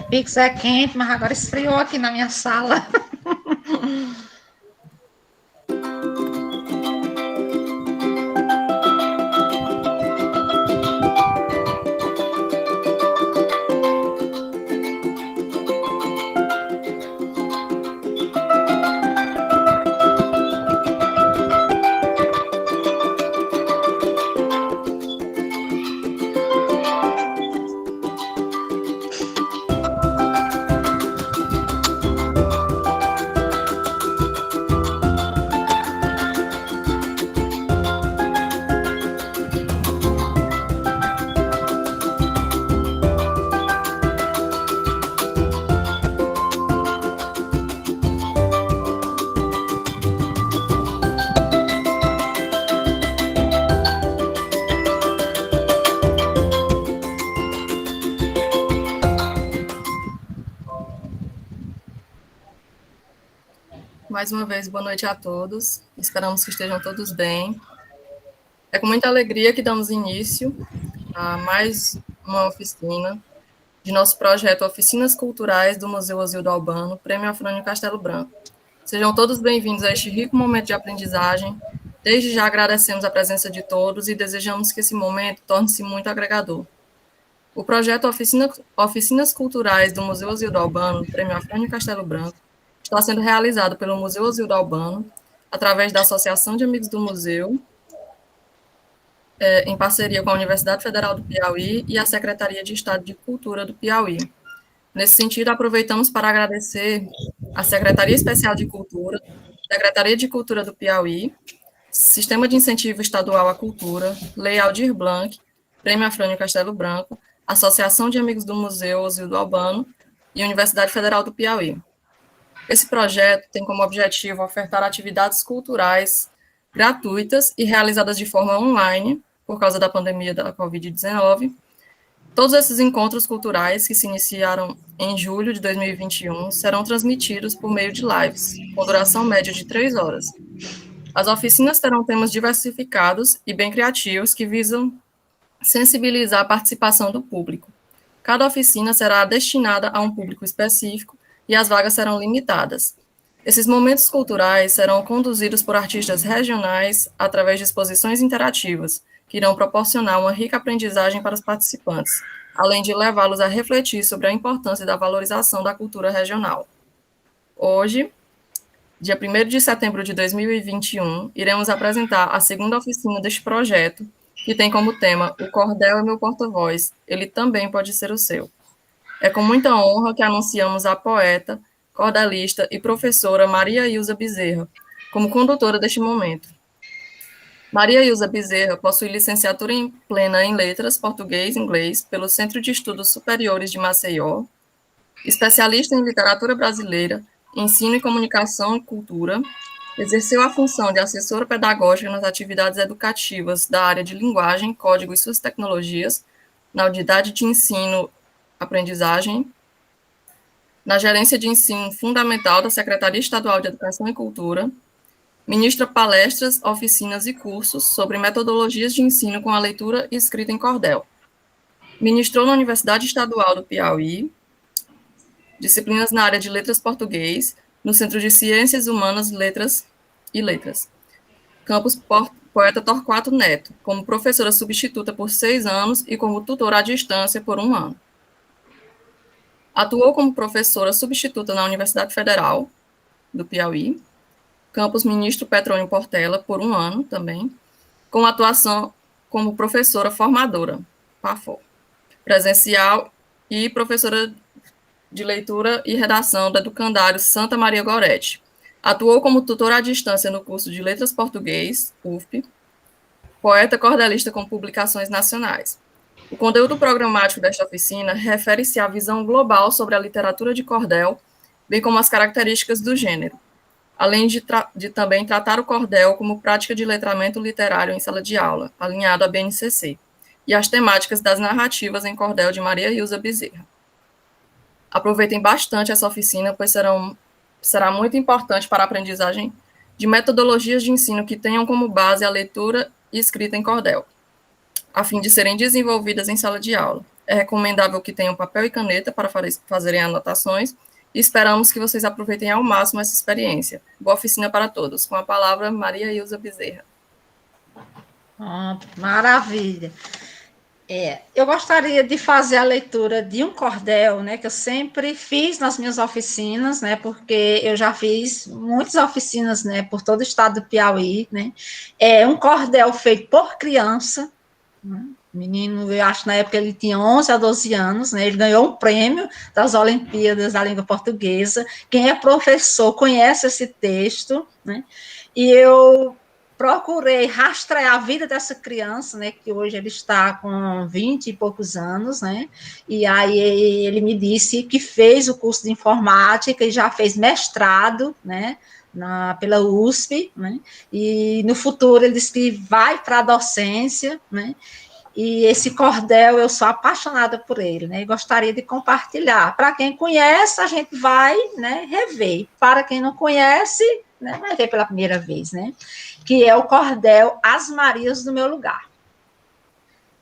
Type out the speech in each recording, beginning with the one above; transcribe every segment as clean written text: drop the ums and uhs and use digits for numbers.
Pix é quente, mas agora esfriou aqui na minha sala. Mais uma vez, boa noite a todos. Esperamos que estejam todos bem. É com muita alegria que damos início a mais uma oficina de nosso projeto Oficinas Culturais do Museu Oswildo Albano, Prêmio Afrânio Castelo Branco. Sejam todos bem-vindos a este rico momento de aprendizagem. Desde já agradecemos a presença de todos e desejamos que esse momento torne-se muito agregador. O projeto Oficinas Culturais do Museu Oswildo Albano, Prêmio Afrânio Castelo Branco, está sendo realizado pelo Museu Oswildo Albano, através da Associação de Amigos do Museu, em parceria com a Universidade Federal do Piauí e a Secretaria de Estado de Cultura do Piauí. Nesse sentido, aproveitamos para agradecer à Secretaria Especial de Cultura, Secretaria de Cultura do Piauí, Sistema de Incentivo Estadual à Cultura, Lei Aldir Blanc, Prêmio Afrânio Castelo Branco, Associação de Amigos do Museu Oswildo Albano e Universidade Federal do Piauí. Esse projeto tem como objetivo ofertar atividades culturais gratuitas e realizadas de forma online, por causa da pandemia da Covid-19. Todos esses encontros culturais, que se iniciaram em julho de 2021, serão transmitidos por meio de lives, com duração média de 3 horas. As oficinas terão temas diversificados e bem criativos que visam sensibilizar a participação do público. Cada oficina será destinada a um público específico e as vagas serão limitadas. Esses momentos culturais serão conduzidos por artistas regionais através de exposições interativas, que irão proporcionar uma rica aprendizagem para os participantes, além de levá-los a refletir sobre a importância da valorização da cultura regional. Hoje, dia 1º de setembro de 2021, iremos apresentar a segunda oficina deste projeto, que tem como tema O Cordel é meu porta-voz, ele também pode ser o seu. É com muita honra que anunciamos a poeta, cordelista e professora Maria Ilza Bezerra, como condutora deste momento. Maria Ilza Bezerra possui licenciatura plena em Letras, Português e Inglês pelo Centro de Estudos Superiores de Maceió, especialista em Literatura Brasileira, Ensino e Comunicação e Cultura, exerceu a função de assessora pedagógica nas atividades educativas da área de Linguagem, Código e suas tecnologias, na Unidade de Ensino Aprendizagem, na Gerência de Ensino Fundamental da Secretaria Estadual de Educação e Cultura, ministra palestras, oficinas e cursos sobre metodologias de ensino com a leitura e escrita em cordel. Ministrou na Universidade Estadual do Piauí, disciplinas na área de Letras Português, no Centro de Ciências Humanas, Letras e Letras. Campus Poeta Torquato Neto, como professora substituta por 6 anos e como tutora à distância por 1 ano. Atuou como professora substituta na Universidade Federal do Piauí, campus Ministro Petrônio Portela, por 1 ano também, com atuação como professora formadora, PAFO, presencial e professora de leitura e redação do Educandário Santa Maria Gorete. Atuou como tutora à distância no curso de Letras Português, UFP, poeta cordelista com publicações nacionais. O conteúdo programático desta oficina refere-se à visão global sobre a literatura de cordel, bem como as características do gênero, além de também tratar o cordel como prática de letramento literário em sala de aula, alinhado à BNCC, e as temáticas das narrativas em cordel de Maria Ilza Bezerra. Aproveitem bastante essa oficina, pois será muito importante para a aprendizagem de metodologias de ensino que tenham como base a leitura e escrita em cordel, a fim de serem desenvolvidas em sala de aula. É recomendável que tenham papel e caneta para fazerem anotações e esperamos que vocês aproveitem ao máximo essa experiência. Boa oficina para todos. Com a palavra, Maria Ilza Bezerra. Maravilha. Eu gostaria de fazer a leitura de um cordel, né, que eu sempre fiz nas minhas oficinas, né, porque eu já fiz muitas oficinas, né, por todo o estado do Piauí, né. É um cordel feito por criança, né? Menino, eu acho que na época ele tinha 11 a 12 anos, né? Ele ganhou um prêmio das Olimpíadas da Língua Portuguesa. Quem é professor conhece esse texto, né? E eu procurei rastrear a vida dessa criança, né, que hoje ele está com 20 e poucos anos, né, e aí ele me disse que fez o curso de informática e já fez mestrado, né, pela USP, né, e no futuro ele disse que vai para a docência, né, e esse cordel, eu sou apaixonada por ele, né? E gostaria de compartilhar. Para quem conhece, a gente vai, né, rever. Para quem não conhece, né, vai ver pela primeira vez, né? Que é o cordel As Marias do Meu Lugar.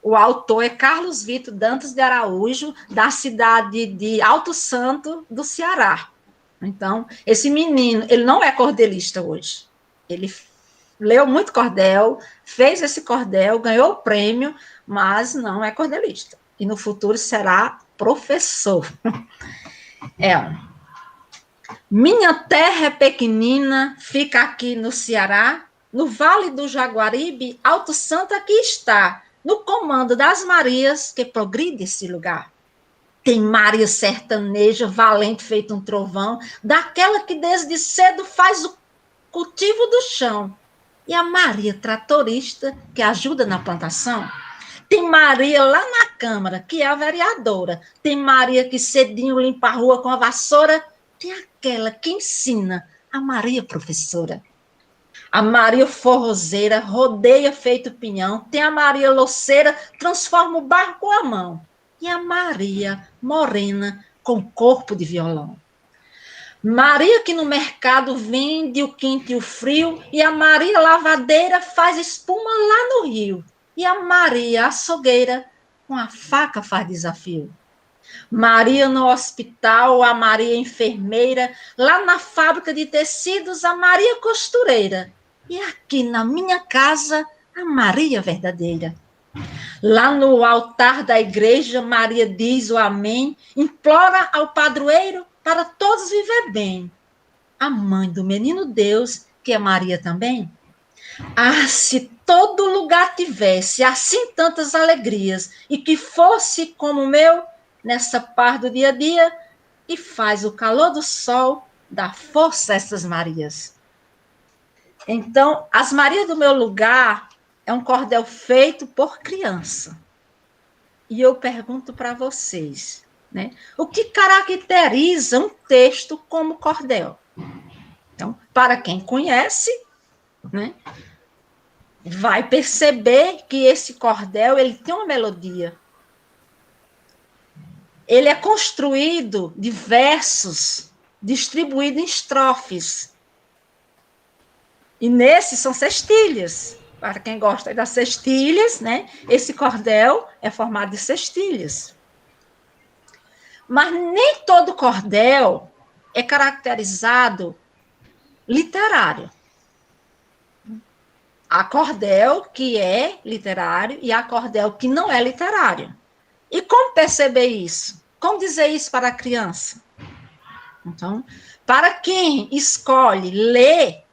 O autor é Carlos Vitor Dantas de Araújo, da cidade de Alto Santo, do Ceará. Então, esse menino, ele não é cordelista hoje. Ele leu muito cordel, fez esse cordel, ganhou o prêmio, mas não é cordelista. E no futuro será professor. Minha terra é pequenina, fica aqui no Ceará, no Vale do Jaguaribe, Alto Santo aqui está, no comando das Marias, que progride esse lugar. Tem Maria sertaneja, valente feito um trovão, daquela que desde cedo faz o cultivo do chão. E a Maria tratorista, que ajuda na plantação. Tem Maria lá na Câmara, que é a vereadora. Tem Maria que cedinho limpa a rua com a vassoura. Tem aquela que ensina, a Maria professora. A Maria forrozeira, rodeia feito pinhão. Tem a Maria loceira, transforma o barro com a mão. E a Maria morena, com corpo de violão. Maria que no mercado vende o quente e o frio, e a Maria lavadeira faz espuma lá no rio. E a Maria açougueira com a faca faz desafio. Maria no hospital, a Maria enfermeira, lá na fábrica de tecidos, a Maria costureira. E aqui na minha casa, a Maria verdadeira. Lá no altar da igreja, Maria diz o amém, implora ao padroeiro para todos viver bem. A mãe do menino Deus, que é Maria também. Ah, se todo lugar tivesse assim tantas alegrias, e que fosse como o meu, nessa par do dia a dia, e faz o calor do sol, dá força a essas Marias. Então, as Marias do meu lugar é um cordel feito por criança. E eu pergunto para vocês, né? O que caracteriza um texto como cordel? Então, para quem conhece, né, vai perceber que esse cordel ele tem uma melodia. Ele é construído de versos, distribuído em estrofes. E nesses são cestilhas. Para quem gosta das cestilhas, né, esse cordel é formado de cestilhas. Mas nem todo cordel é caracterizado literário. Há cordel que é literário e há cordel que não é literário. E como perceber isso? Como dizer isso para a criança? Então, para quem escolhe ler,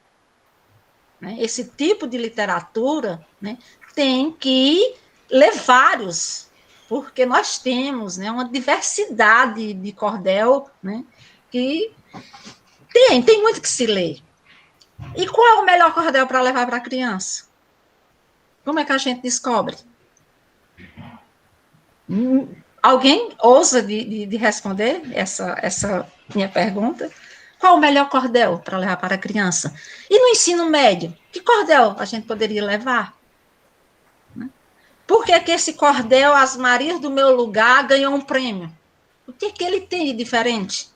né, esse tipo de literatura, né, tem que ler vários, porque nós temos, né, uma diversidade de cordel, né, que tem muito que se ler. E qual é o melhor cordel para levar para a criança? Como é que a gente descobre? Alguém ousa de responder essa minha pergunta? Qual o melhor cordel para levar para a criança? E no ensino médio, que cordel a gente poderia levar? Por que esse cordel, As Marias do Meu Lugar, ganhou um prêmio? O que ele tem de diferente?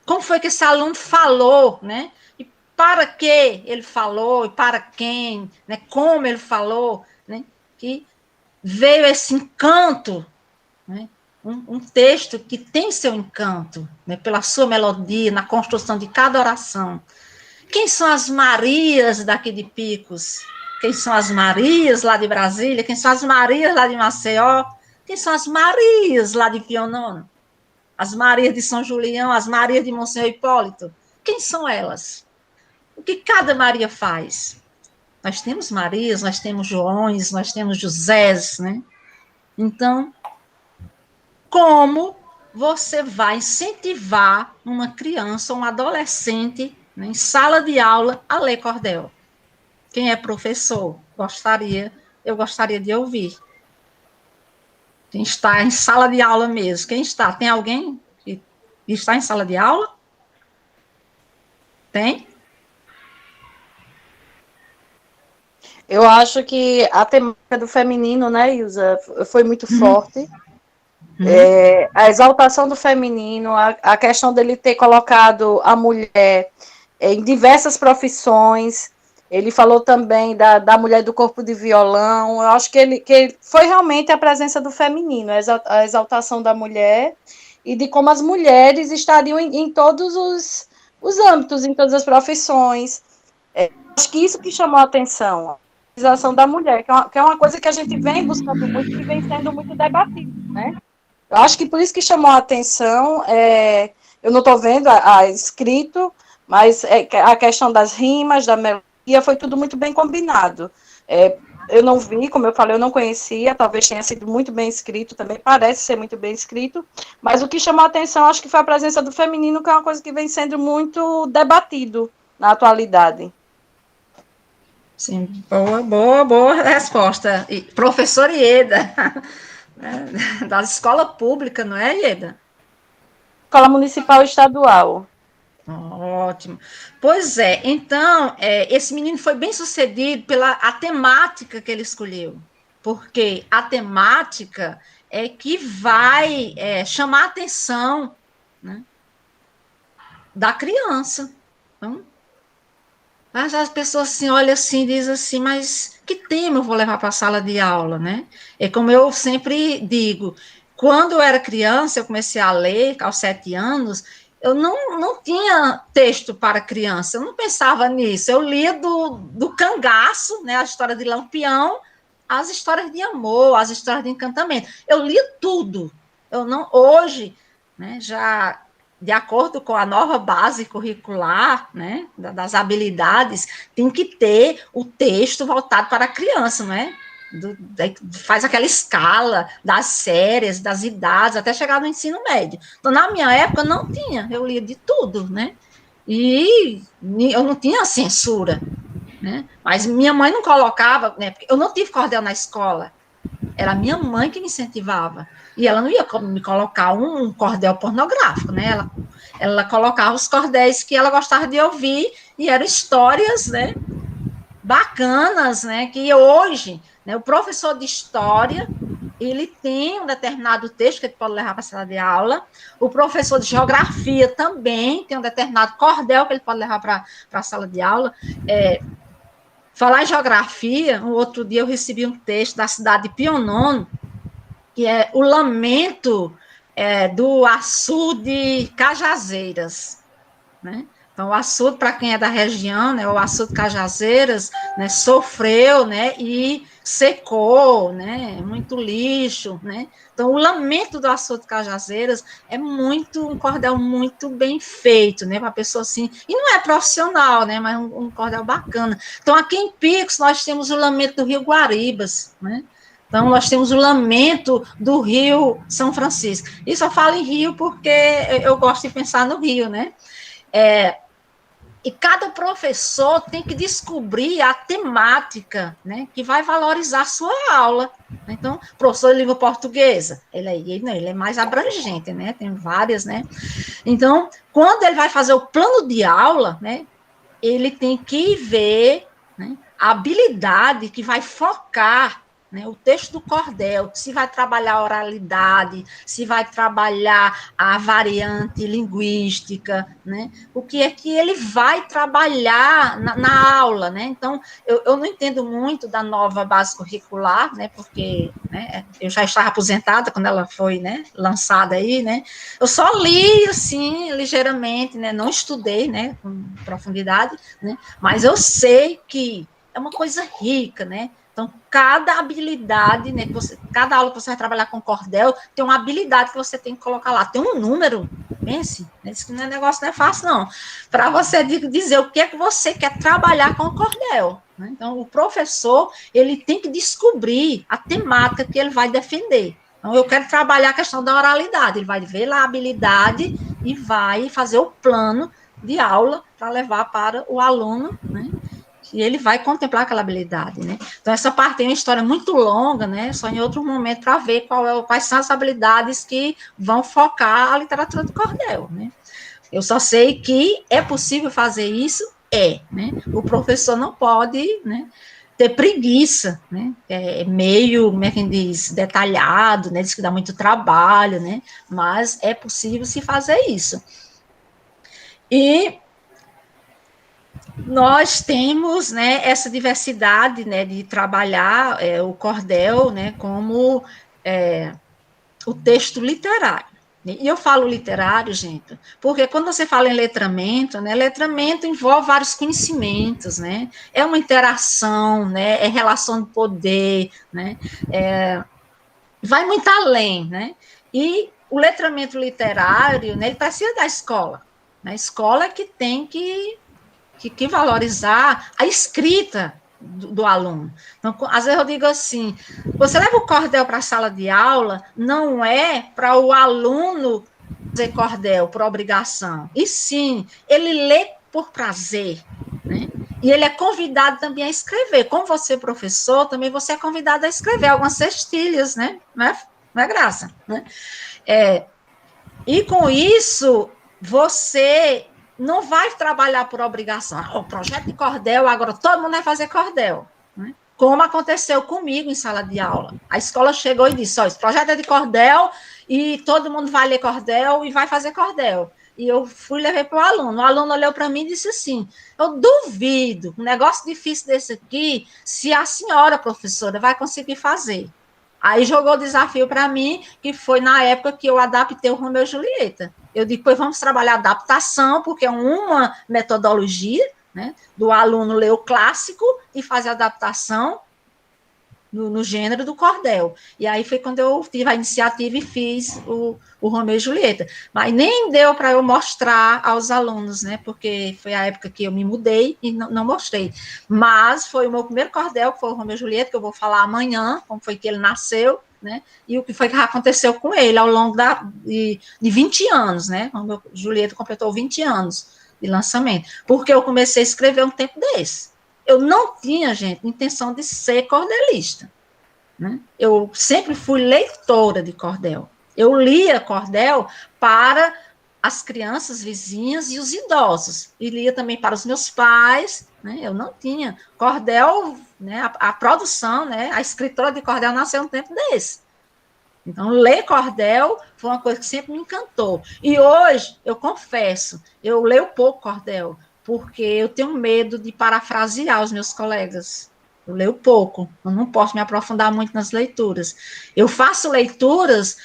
Como foi que esse aluno falou, né? E para que ele falou, e para quem, né? Como ele falou, né? Que veio esse encanto, né? Um texto que tem seu encanto, né? Pela sua melodia, na construção de cada oração. Quem são as Marias daqui de Picos? Quem são as Marias lá de Brasília? Quem são as Marias lá de Maceió? Quem são as Marias lá de Pionono? As Marias de São Julião, as Marias de Monsenhor Hipólito? Quem são elas? O que cada Maria faz? Nós temos Marias, nós temos Joões, nós temos Josés, né? Então, como você vai incentivar uma criança, um adolescente, né, em sala de aula, a ler cordel? Quem é professor? Eu gostaria de ouvir. Quem está em sala de aula mesmo? Quem está? Tem alguém que está em sala de aula? Tem? Eu acho que a temática do feminino, né, Ilza, foi muito forte. A exaltação do feminino, a questão dele ter colocado a mulher em diversas profissões. Ele falou também da mulher do corpo de violão. Eu acho que foi realmente a presença do feminino, a exaltação da mulher e de como as mulheres estariam em todos os âmbitos, em todas as profissões. Acho que isso que chamou a atenção, a valorização da mulher, que é uma coisa que a gente vem buscando muito e vem sendo muito debatido, né? Eu acho que por isso que chamou a atenção, eu não estou vendo a escrito, mas a questão das rimas, da melodia, foi tudo muito bem combinado. Eu não vi, como eu falei, eu não conhecia, talvez tenha sido muito bem escrito também, parece ser muito bem escrito, mas o que chamou a atenção, acho que foi a presença do feminino, que é uma coisa que vem sendo muito debatido na atualidade. Sim, boa resposta. E, professor Ieda, da escola pública, não é, Ieda? Escola Municipal Estadual. Ótimo. Pois é, então, esse menino foi bem sucedido pela a temática que ele escolheu, porque a temática é que vai chamar a atenção, né, da criança. Então, as pessoas assim, olham assim e dizem assim, mas que tema eu vou levar para a sala de aula, né? É como eu sempre digo, quando eu era criança, eu comecei a ler aos 7 anos, eu não tinha texto para criança, eu não pensava nisso, eu lia do cangaço, né, a história de Lampião, as histórias de amor, as histórias de encantamento, eu lia tudo, hoje, né, já de acordo com a nova base curricular, né, das habilidades, tem que ter o texto voltado para a criança, não é? Faz aquela escala das séries, das idades, até chegar no ensino médio. Então, na minha época, não tinha, eu lia de tudo, né? E eu não tinha censura, né? Mas minha mãe não colocava, né? Porque eu não tive cordel na escola, era minha mãe que me incentivava. E ela não ia me colocar um cordel pornográfico, né? Ela colocava os cordéis que ela gostava de ouvir e eram histórias, né, bacanas, né, que hoje, né, o professor de história, ele tem um determinado texto que ele pode levar para a sala de aula, o professor de geografia também tem um determinado cordel que ele pode levar para a sala de aula. Falar em geografia, um outro dia eu recebi um texto da cidade de Pionono, que é o lamento do açude Cajazeiras, né? Então, o açude, para quem é da região, né, o açude Cajazeiras, né, sofreu, né, e secou, né, muito lixo, né? Então, o lamento do açude Cajazeiras é um cordel muito bem feito, né, para a pessoa assim, e não é profissional, né, mas um cordel bacana. Então, aqui em Picos, nós temos o lamento do Rio Guaribas, né? Então, nós temos o lamento do Rio São Francisco. Isso eu falo em Rio porque eu gosto de pensar no Rio, né? E cada professor tem que descobrir a temática, né, que vai valorizar a sua aula. Então, professor de língua portuguesa, ele é mais abrangente, né? Tem várias, né? Então, quando ele vai fazer o plano de aula, né, ele tem que ver, né, a habilidade que vai focar né, o texto do cordel, se vai trabalhar a oralidade, se vai trabalhar a variante linguística, né, o que é que ele vai trabalhar na aula, né? Então, eu não entendo muito da nova base curricular, né, porque, né, eu já estava aposentada quando ela foi, né, lançada aí, né, eu só li, assim, ligeiramente, né, não estudei, né, com profundidade, né, mas eu sei que é uma coisa rica, né? Então, cada habilidade, né, cada aula que você vai trabalhar com cordel, tem uma habilidade que você tem que colocar lá, tem um número, pense, né, isso não é negócio, não é fácil, não, para você dizer o que é que você quer trabalhar com o cordel, né? Então, o professor, ele tem que descobrir a temática que ele vai defender. Então, eu quero trabalhar a questão da oralidade, ele vai ver lá a habilidade e vai fazer o plano de aula para levar para o aluno, né? E ele vai contemplar aquela habilidade, né? Então, essa parte tem uma história muito longa, né? Só em outro momento para ver quais são as habilidades que vão focar a literatura do cordel, né? Eu só sei que é possível fazer isso, né? O professor não pode, né, ter preguiça, né? É meio, como é que diz, detalhado, né? Diz que dá muito trabalho, né? Mas é possível se fazer isso. E nós temos, né, essa diversidade, né, de trabalhar o cordel, né, como o texto literário. E eu falo literário, gente, porque quando você fala em letramento, né, letramento envolve vários conhecimentos, né, é uma interação, né, é relação de poder, né, vai muito além, né, e o letramento literário, né, ele precisa da escola, né, a escola é que tem que valorizar a escrita do aluno. Então, às vezes eu digo assim, você leva o cordel para a sala de aula, não é para o aluno fazer cordel por obrigação, e sim, ele lê por prazer, né? E ele é convidado também a escrever. Como você é professor, também você é convidado a escrever algumas cestilhas, né? Não é graça, né? E com isso, você não vai trabalhar por obrigação. O projeto de cordel, agora todo mundo vai fazer cordel. Né? Como aconteceu comigo em sala de aula. A escola chegou e disse, esse projeto é de cordel e todo mundo vai ler cordel e vai fazer cordel. E eu fui e levei para o aluno. O aluno olhou para mim e disse assim, eu duvido, um negócio difícil desse aqui, se a senhora, professora, vai conseguir fazer. Aí jogou o desafio para mim, que foi na época que eu adaptei o Romeu e Julieta. Eu digo, pois vamos trabalhar adaptação, porque é uma metodologia, né, do aluno ler o clássico e fazer a adaptação no gênero do cordel. E aí foi quando eu tive a iniciativa e fiz o Romeu e Julieta. Mas nem deu para eu mostrar aos alunos, né? Porque foi a época que eu me mudei e não mostrei. Mas foi o meu primeiro cordel, que foi o Romeu e Julieta, que eu vou falar amanhã, como foi que ele nasceu, né? E o que foi que aconteceu com ele ao longo de 20 anos, né? Quando o Julieta completou 20 anos de lançamento. Porque eu comecei a escrever um tempo desse. Eu não tinha, gente, intenção de ser cordelista. Né? Eu sempre fui leitora de cordel. Eu lia cordel para as crianças vizinhas e os idosos. E lia também para os meus pais. Né? Eu não tinha. Cordel, né, a produção, né, a escritora de cordel nasceu um tempo desse. Então, ler cordel foi uma coisa que sempre me encantou. E hoje, eu confesso, eu leio pouco cordel, porque eu tenho medo de parafrasear os meus colegas. Eu leio pouco, eu não posso me aprofundar muito nas leituras. Eu faço leituras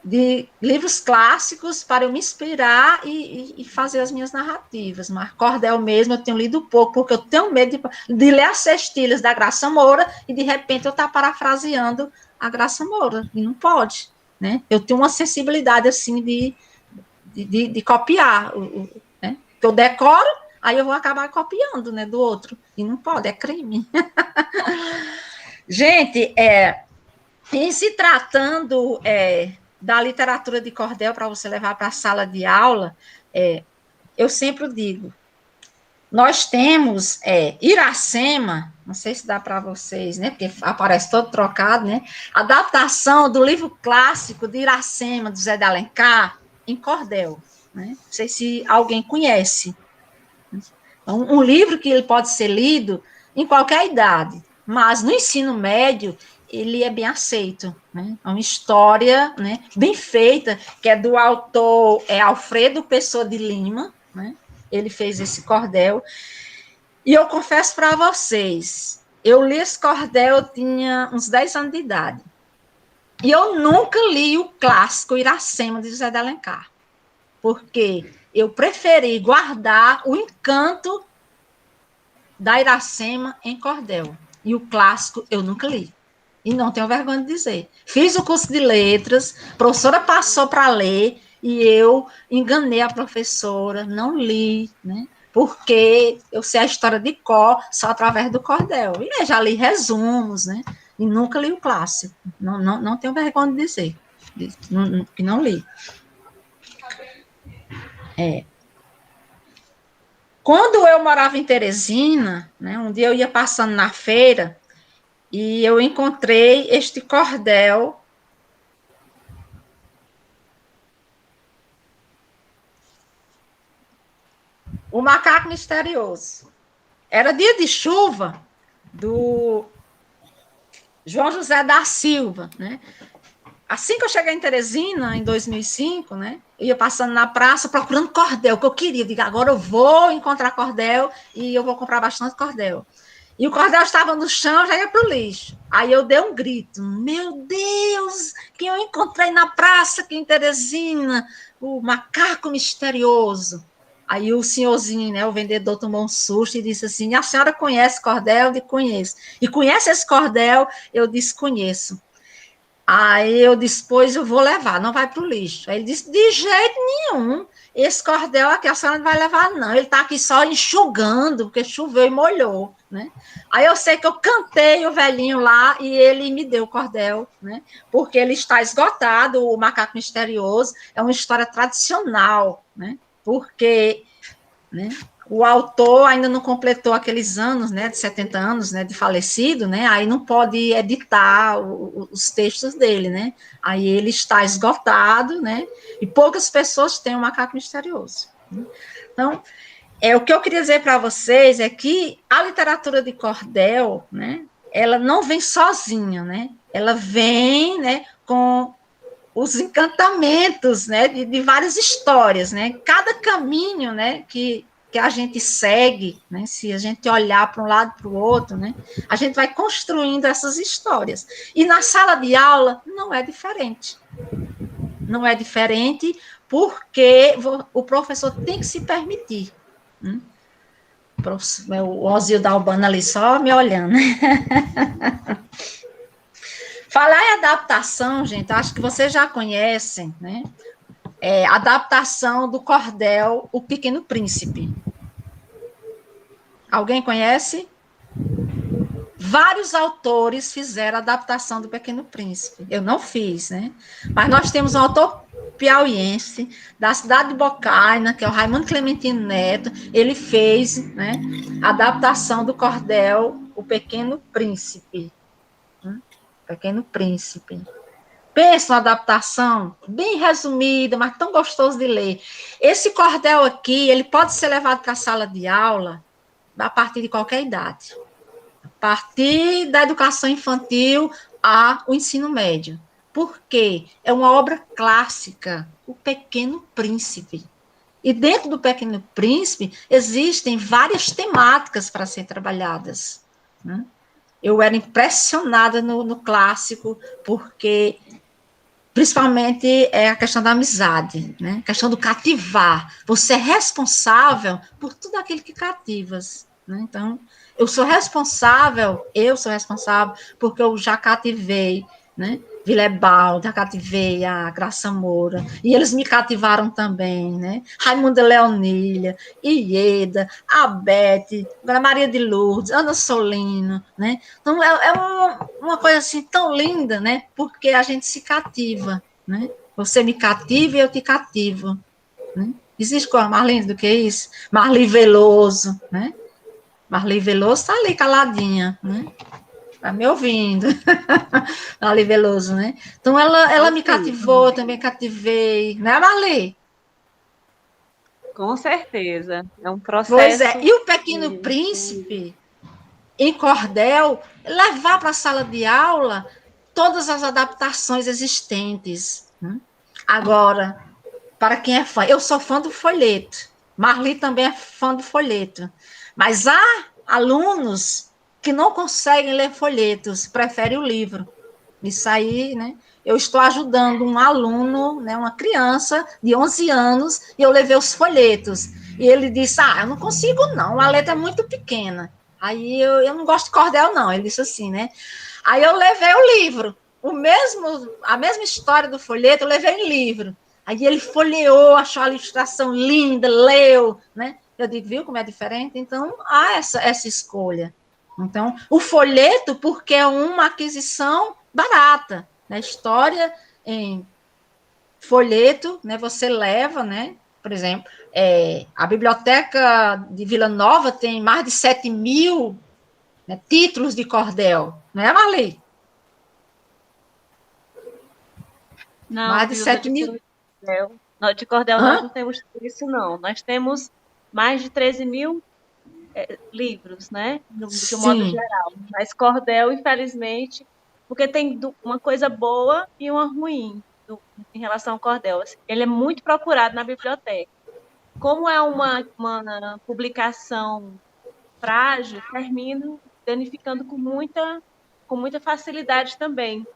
de livros clássicos para eu me inspirar e fazer as minhas narrativas. Mas cordel mesmo eu tenho lido pouco, porque eu tenho medo de ler as cestilhas da Graça Moura e, de repente, eu estar parafraseando a Graça Moura, e não pode. Né? Eu tenho uma sensibilidade, assim, de copiar, né? Eu decoro, aí eu vou acabar copiando, né, do outro, e não pode, é crime. Gente, em se tratando da literatura de cordel para você levar para a sala de aula, eu sempre digo, nós temos Iracema, não sei se dá para vocês, né, porque aparece todo trocado, né, adaptação do livro clássico de Iracema, do Zé de Alencar, em cordel, né, não sei se alguém conhece. Um livro que ele pode ser lido em qualquer idade, Mas no ensino médio, ele é bem aceito, né? É uma história, né, bem feita, que é do autor Alfredo Pessoa de Lima, né? Ele fez esse cordel. E eu confesso para vocês, eu li esse cordel, eu tinha uns 10 anos de idade. E eu nunca li o clássico Iracema, de José de Alencar, porque eu preferi guardar o encanto da Iracema em cordel. E o clássico eu nunca li. E não tenho vergonha de dizer. Fiz o curso de letras, a professora passou para ler, e eu enganei a professora, não li, né? Porque eu sei a história de cor só através do cordel. E eu já li resumos, né? E nunca li o clássico. Não tenho vergonha de dizer que não li. Quando eu morava em Teresina, né, um dia eu ia passando na feira e eu encontrei este cordel. O Macaco Misterioso. Era dia de chuva do João José da Silva, né? Assim que eu cheguei em Teresina, em 2005, né? Eu ia passando na praça procurando cordel, que eu queria. Eu digo, agora eu vou encontrar cordel e eu vou comprar bastante cordel. E o cordel estava no chão, já ia para o lixo. Aí eu dei um grito, meu Deus, quem eu encontrei na praça aqui em Teresina, o Macaco Misterioso. Aí o senhorzinho, né, o vendedor, tomou um susto e disse assim, a senhora conhece cordel? Eu disse, conheço. E conhece esse cordel? Eu disse, conheço. Aí eu disse, pois eu vou levar, não vai para o lixo. Aí ele disse, de jeito nenhum, esse cordel aqui a senhora não vai levar, não. Ele está aqui só enxugando, porque choveu e molhou, né? Aí eu sei que eu cantei o velhinho lá e ele me deu o cordel, né? Porque ele está esgotado, o Macaco Misterioso é uma história tradicional, né? Porque, né, o autor ainda não completou aqueles anos, né, de 70 anos, né, de falecido, né, aí não pode editar os textos dele, né, aí ele está esgotado, né, e poucas pessoas têm o Macaco Misterioso. Né? Então, o que eu queria dizer para vocês é que a literatura de cordel, né, ela não vem sozinha, né, ela vem, né, com os encantamentos, né, de várias histórias, né, cada caminho, né, que a gente segue, né, se a gente olhar para um lado para o outro, né, a gente vai construindo essas histórias. E na sala de aula não é diferente. Não é diferente porque o professor tem que se permitir. Né? O Ozio da Albana ali só me olhando. Falar em adaptação, gente, acho que vocês já conhecem, né? Adaptação do cordel O Pequeno Príncipe. Alguém conhece? Vários autores fizeram a adaptação do Pequeno Príncipe. Eu não fiz, né? Mas nós temos um autor piauiense, da cidade de Bocaina, que é o Raimundo Clementino Neto. Ele fez, né, a adaptação do cordel O Pequeno Príncipe. Pequeno Príncipe. Pensa uma adaptação bem resumida, mas tão gostoso de ler. Esse cordel aqui, ele pode ser levado para a sala de aula a partir de qualquer idade. A partir da educação infantil ao ensino médio. Por quê? É uma obra clássica, O Pequeno Príncipe. E dentro do Pequeno Príncipe existem várias temáticas para ser trabalhadas, né? Eu era impressionada no clássico, porque, principalmente, a questão da amizade, né? A questão do cativar. Você é responsável por tudo aquilo que cativas, né? Então, eu sou responsável porque eu já cativei, né? Vilebaldi, já cativei a Graça Moura, e eles me cativaram também, né? Raimunda Leonília, Ieda, a Bete, Maria de Lourdes, Ana Solino, né? Então, é uma coisa assim tão linda, né? Porque a gente se cativa, né? Você me cativa e eu te cativo, né? Existe coisa mais linda do que isso? Marli Veloso, né? Marli Veloso está ali caladinha, né? Tá me ouvindo. Marli Veloso, né? Então, ela me cativou, eu também cativei. Né, Marli? Com certeza. É um processo. Pois é. E o Pequeno Príncipe, em cordel, levar para a sala de aula todas as adaptações existentes. Agora, para quem é fã, eu sou fã do folheto, Marli também é fã do folheto, mas há alunos que não conseguem ler folhetos, preferem o livro. Isso aí, né? Eu estou ajudando um aluno, né, uma criança de 11 anos, e eu levei os folhetos. E ele disse, eu não consigo não, a letra é muito pequena. Aí eu não gosto de cordel não, ele disse assim, né? Aí eu levei o livro, a mesma história do folheto, eu levei em livro. Aí ele folheou, achou a ilustração linda, leu, né? Eu digo, viu como é diferente? Então, há essa escolha. Então, o folheto, porque é uma aquisição barata, né? História em folheto, né? Você leva, né? Por exemplo, a biblioteca de Vila Nova tem mais de 7.000, né, títulos de cordel, não é, Marli? Não, Mais de viu, 7.000. De cordel Hã? nós não temos isso, não. Nós temos mais de 13 mil livros, né? De um modo Sim. geral. Mas cordel, infelizmente, porque tem uma coisa boa e uma ruim em relação ao cordel. Assim, ele é muito procurado na biblioteca. Como é uma publicação frágil, termina danificando com muita facilidade também.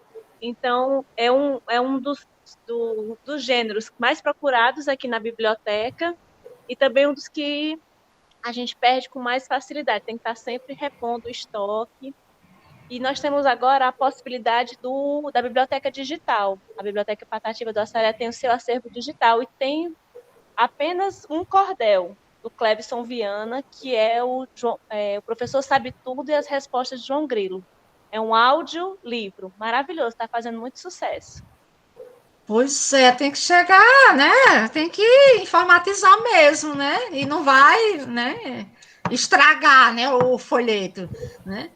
Então, é um dos gêneros mais procurados aqui na biblioteca e também um dos que a gente perde com mais facilidade. Tem que estar sempre repondo o estoque. E nós temos agora a possibilidade da biblioteca digital. A Biblioteca Patativa do Assaré tem o seu acervo digital e tem apenas um cordel do Clebson Viana, que é o Professor Sabe Tudo e as Respostas de João Grilo. É um audiolivro maravilhoso, está fazendo muito sucesso. Pois é, tem que chegar, né? Tem que informatizar mesmo, né? E não vai, né, estragar, né, o folheto, né?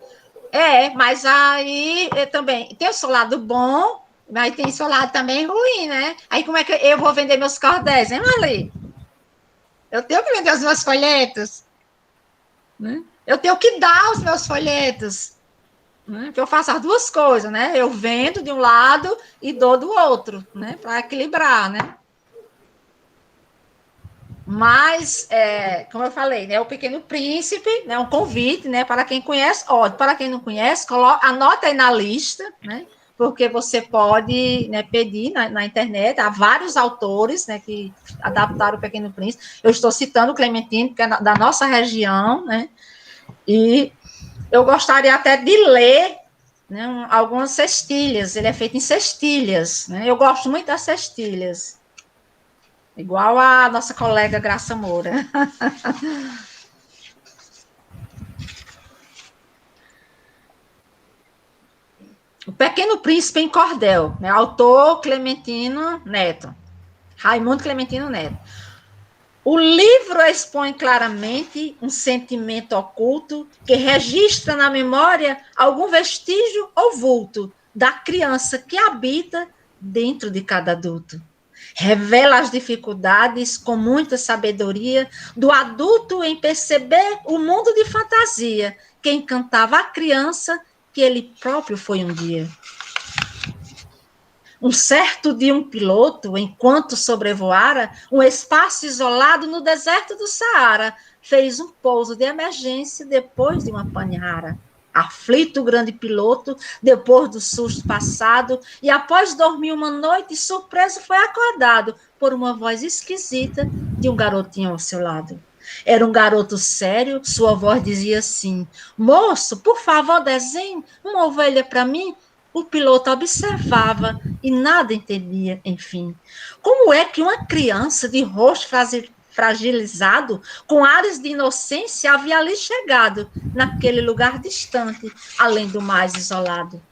Mas aí também tem o seu lado bom, mas tem o seu lado também ruim, né? Aí como é que eu vou vender meus cordéis, hein, Marli? Eu tenho que vender os meus folhetos, né? Eu tenho que dar os meus folhetos, né? Porque eu faço as duas coisas, né? Eu vendo de um lado e dou do outro, né? Para equilibrar, né? Mas, como eu falei, né, o Pequeno Príncipe, né, um convite, né, para quem conhece, para quem não conhece, anota aí na lista, né, porque você pode, né, pedir na internet, há vários autores, né, que adaptaram o Pequeno Príncipe. Eu estou citando o Clementino, porque é da nossa região, né, e eu gostaria até de ler, né, algumas cestilhas, ele é feito em cestilhas, né, eu gosto muito das cestilhas. Igual a nossa colega Graça Moura. O Pequeno Príncipe em Cordel, né? Autor Clementino Neto. Raimundo Clementino Neto. O livro expõe claramente um sentimento oculto que registra na memória algum vestígio ou vulto da criança que habita dentro de cada adulto. Revela as dificuldades com muita sabedoria do adulto em perceber o mundo de fantasia que encantava a criança que ele próprio foi um dia. Um certo dia, um piloto, enquanto sobrevoara um espaço isolado no deserto do Saara, fez um pouso de emergência depois de uma pane rara. Aflito o grande piloto, depois do susto passado, e após dormir uma noite, surpreso foi acordado por uma voz esquisita de um garotinho ao seu lado. Era um garoto sério, sua voz dizia assim: moço, por favor, desenhe uma ovelha para mim. O piloto observava e nada entendia, enfim. Como é que uma criança de rosto fragilizado, com ares de inocência, havia ali chegado, naquele lugar distante, além do mais isolado?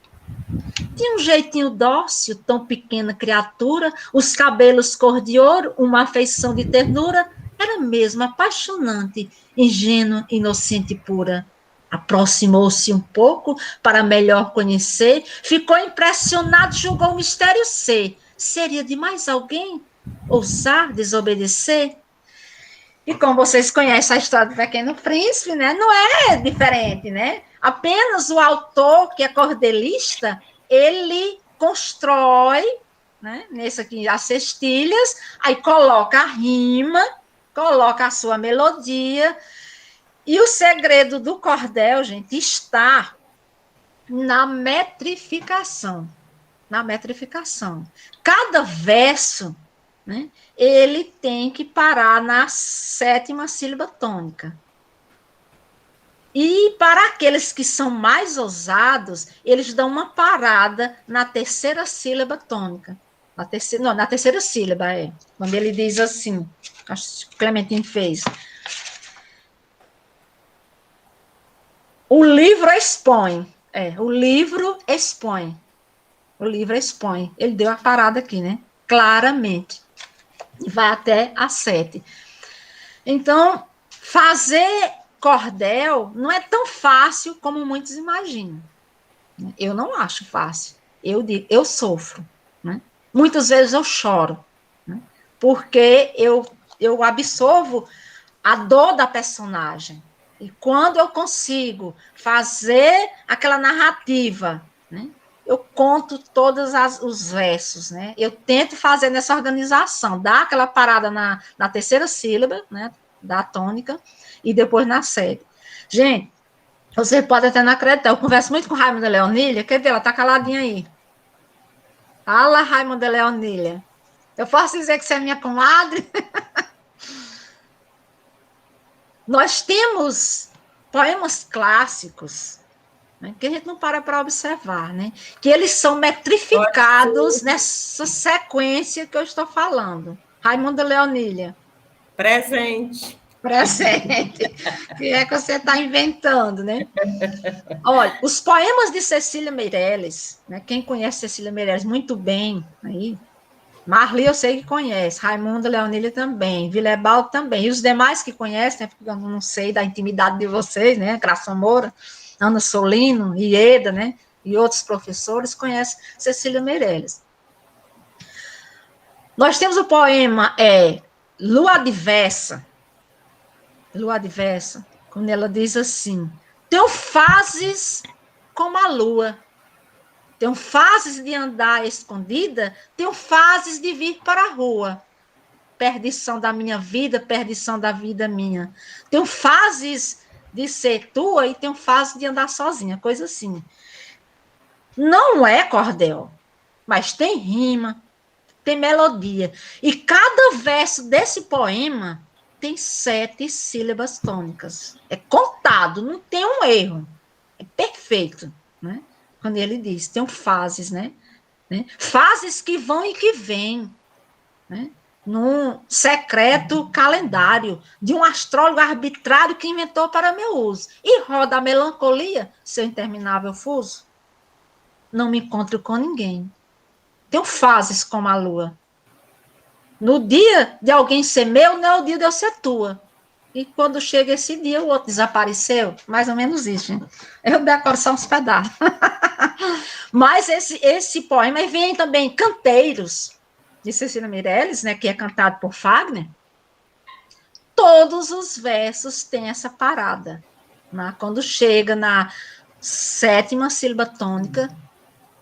Tinha um jeitinho dócil, tão pequena criatura, os cabelos cor de ouro, uma afeição de ternura, era mesmo apaixonante, ingênua, inocente e pura. Aproximou-se um pouco para melhor conhecer, ficou impressionado, julgou o mistério ser. Seria de mais alguém ousar desobedecer? E como vocês conhecem a história do Pequeno Príncipe, né, não é diferente, né? Apenas o autor, que é cordelista, ele constrói, né, nesse aqui, as cestilhas, aí coloca a rima, coloca a sua melodia, e o segredo do cordel, gente, está na metrificação. Na metrificação. Cada verso, né, ele tem que parar na 7ª sílaba tônica. E para aqueles que são mais ousados, eles dão uma parada na 3ª sílaba tônica. Na 3ª sílaba, quando ele diz assim, acho que o Clementino fez. O livro expõe. O livro expõe. O livro expõe. Ele deu a parada aqui, né? Claramente. E vai até a 7. Então, fazer cordel não é tão fácil como muitos imaginam. Eu não acho fácil. Eu sofro. Né? Muitas vezes eu choro. Né? Porque eu absorvo a dor da personagem. E quando eu consigo fazer aquela narrativa, né, eu conto todos os versos, né? Eu tento fazer nessa organização, dar aquela parada na 3ª sílaba, né, da tônica, e depois na 7. Gente, você pode até não acreditar, eu converso muito com Raimunda Leonília, quer ver, ela tá caladinha aí. Fala, Raimunda Leonília. Eu posso dizer que você é minha comadre? Nós temos poemas clássicos, né, que a gente não para observar, né, que eles são metrificados nessa sequência que eu estou falando. Raimunda Leonília. Presente. Que é que você está inventando, né? Olha, os poemas de Cecília Meirelles, né, quem conhece Cecília Meirelles muito bem, aí, Marli eu sei que conhece, Raimunda Leonília também, Vilebaldo também, e os demais que conhecem, né, porque eu não sei da intimidade de vocês, né, Graça Moura, Ana Solino, Ieda, né, e outros professores conhecem Cecília Meirelles. Nós temos o poema Lua Adversa, quando ela diz assim, tenho fases como a lua, tenho fases de andar escondida, tenho fases de vir para a rua. Perdição da minha vida, perdição da vida minha. Tenho fases de ser tua e tenho fases de andar sozinha, coisa assim. Não é cordel, mas tem rima, tem melodia. E cada verso desse poema tem 7 sílabas tônicas. É contado, não tem um erro. É perfeito, né? Quando ele diz, tem fases, né? Fases que vão e que vêm, né? Num secreto calendário de um astrólogo arbitrário que inventou para meu uso. E roda a melancolia, seu interminável fuso. Não me encontro com ninguém. Tenho fases como a lua. No dia de alguém ser meu, não é o dia de eu ser tua. E quando chega esse dia, o outro desapareceu. Mais ou menos isso, gente. Eu decoro só uns pedaços. Mas esse poema, e vem também Canteiros, de Cecília Meirelles, né, que é cantado por Fagner. Todos os versos têm essa parada. Né? Quando chega na 7ª sílaba tônica,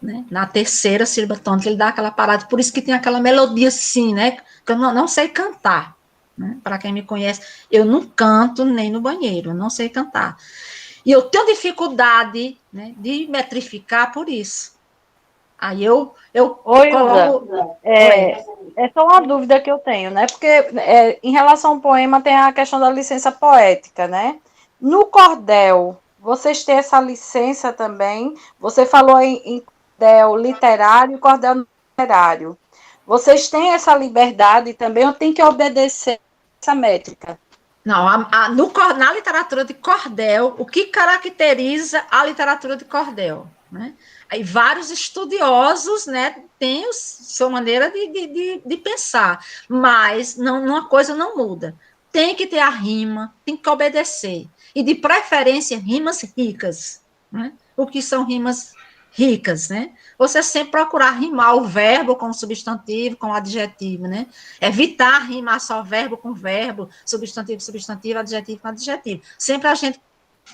né, na 3ª sílaba tônica, ele dá aquela parada. Por isso que tem aquela melodia assim, né, que eu não sei cantar. Né? Para quem me conhece, eu não canto nem no banheiro, eu não sei cantar. E eu tenho dificuldade, né, de metrificar por isso. Aí eu Oi, coloco... Ilza, é só uma dúvida que eu tenho, né? Porque em relação ao poema tem a questão da licença poética, né? No cordel, vocês têm essa licença também? Você falou em cordel literário e cordel não literário. Vocês têm essa liberdade também ou tem que obedecer essa métrica? Não, na literatura de cordel, o que caracteriza a literatura de cordel? Né? Aí vários estudiosos, né, têm sua maneira de pensar, mas uma coisa não muda. Tem que ter a rima, tem que obedecer. E, de preferência, rimas ricas. Né? O que são rimas ricas, né? Você sempre procurar rimar o verbo com o substantivo, com o adjetivo, né? Evitar rimar só verbo com verbo, substantivo, substantivo, adjetivo com adjetivo. Sempre a gente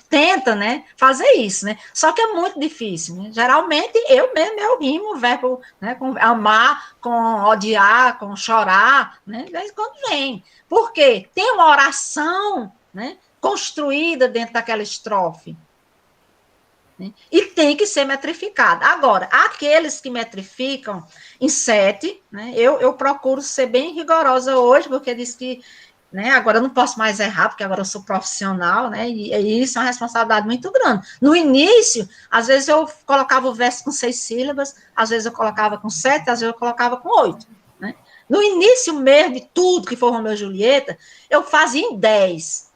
tenta, né, fazer isso, né? Só que é muito difícil, né? Geralmente eu rimo o verbo, né, com amar, com odiar, com chorar, né? De vez em quando vem. Por quê? Tem uma oração, né, construída dentro daquela estrofe. Né? E tem que ser metrificada. Agora, aqueles que metrificam em 7, né, eu procuro ser bem rigorosa hoje, porque diz que, né, agora eu não posso mais errar, porque agora eu sou profissional, né, e isso é uma responsabilidade muito grande. No início, às vezes eu colocava o verso com 6 sílabas, às vezes eu colocava com 7, às vezes eu colocava com 8. Né? No início mesmo de tudo que foi Romeu e Julieta, eu fazia em 10.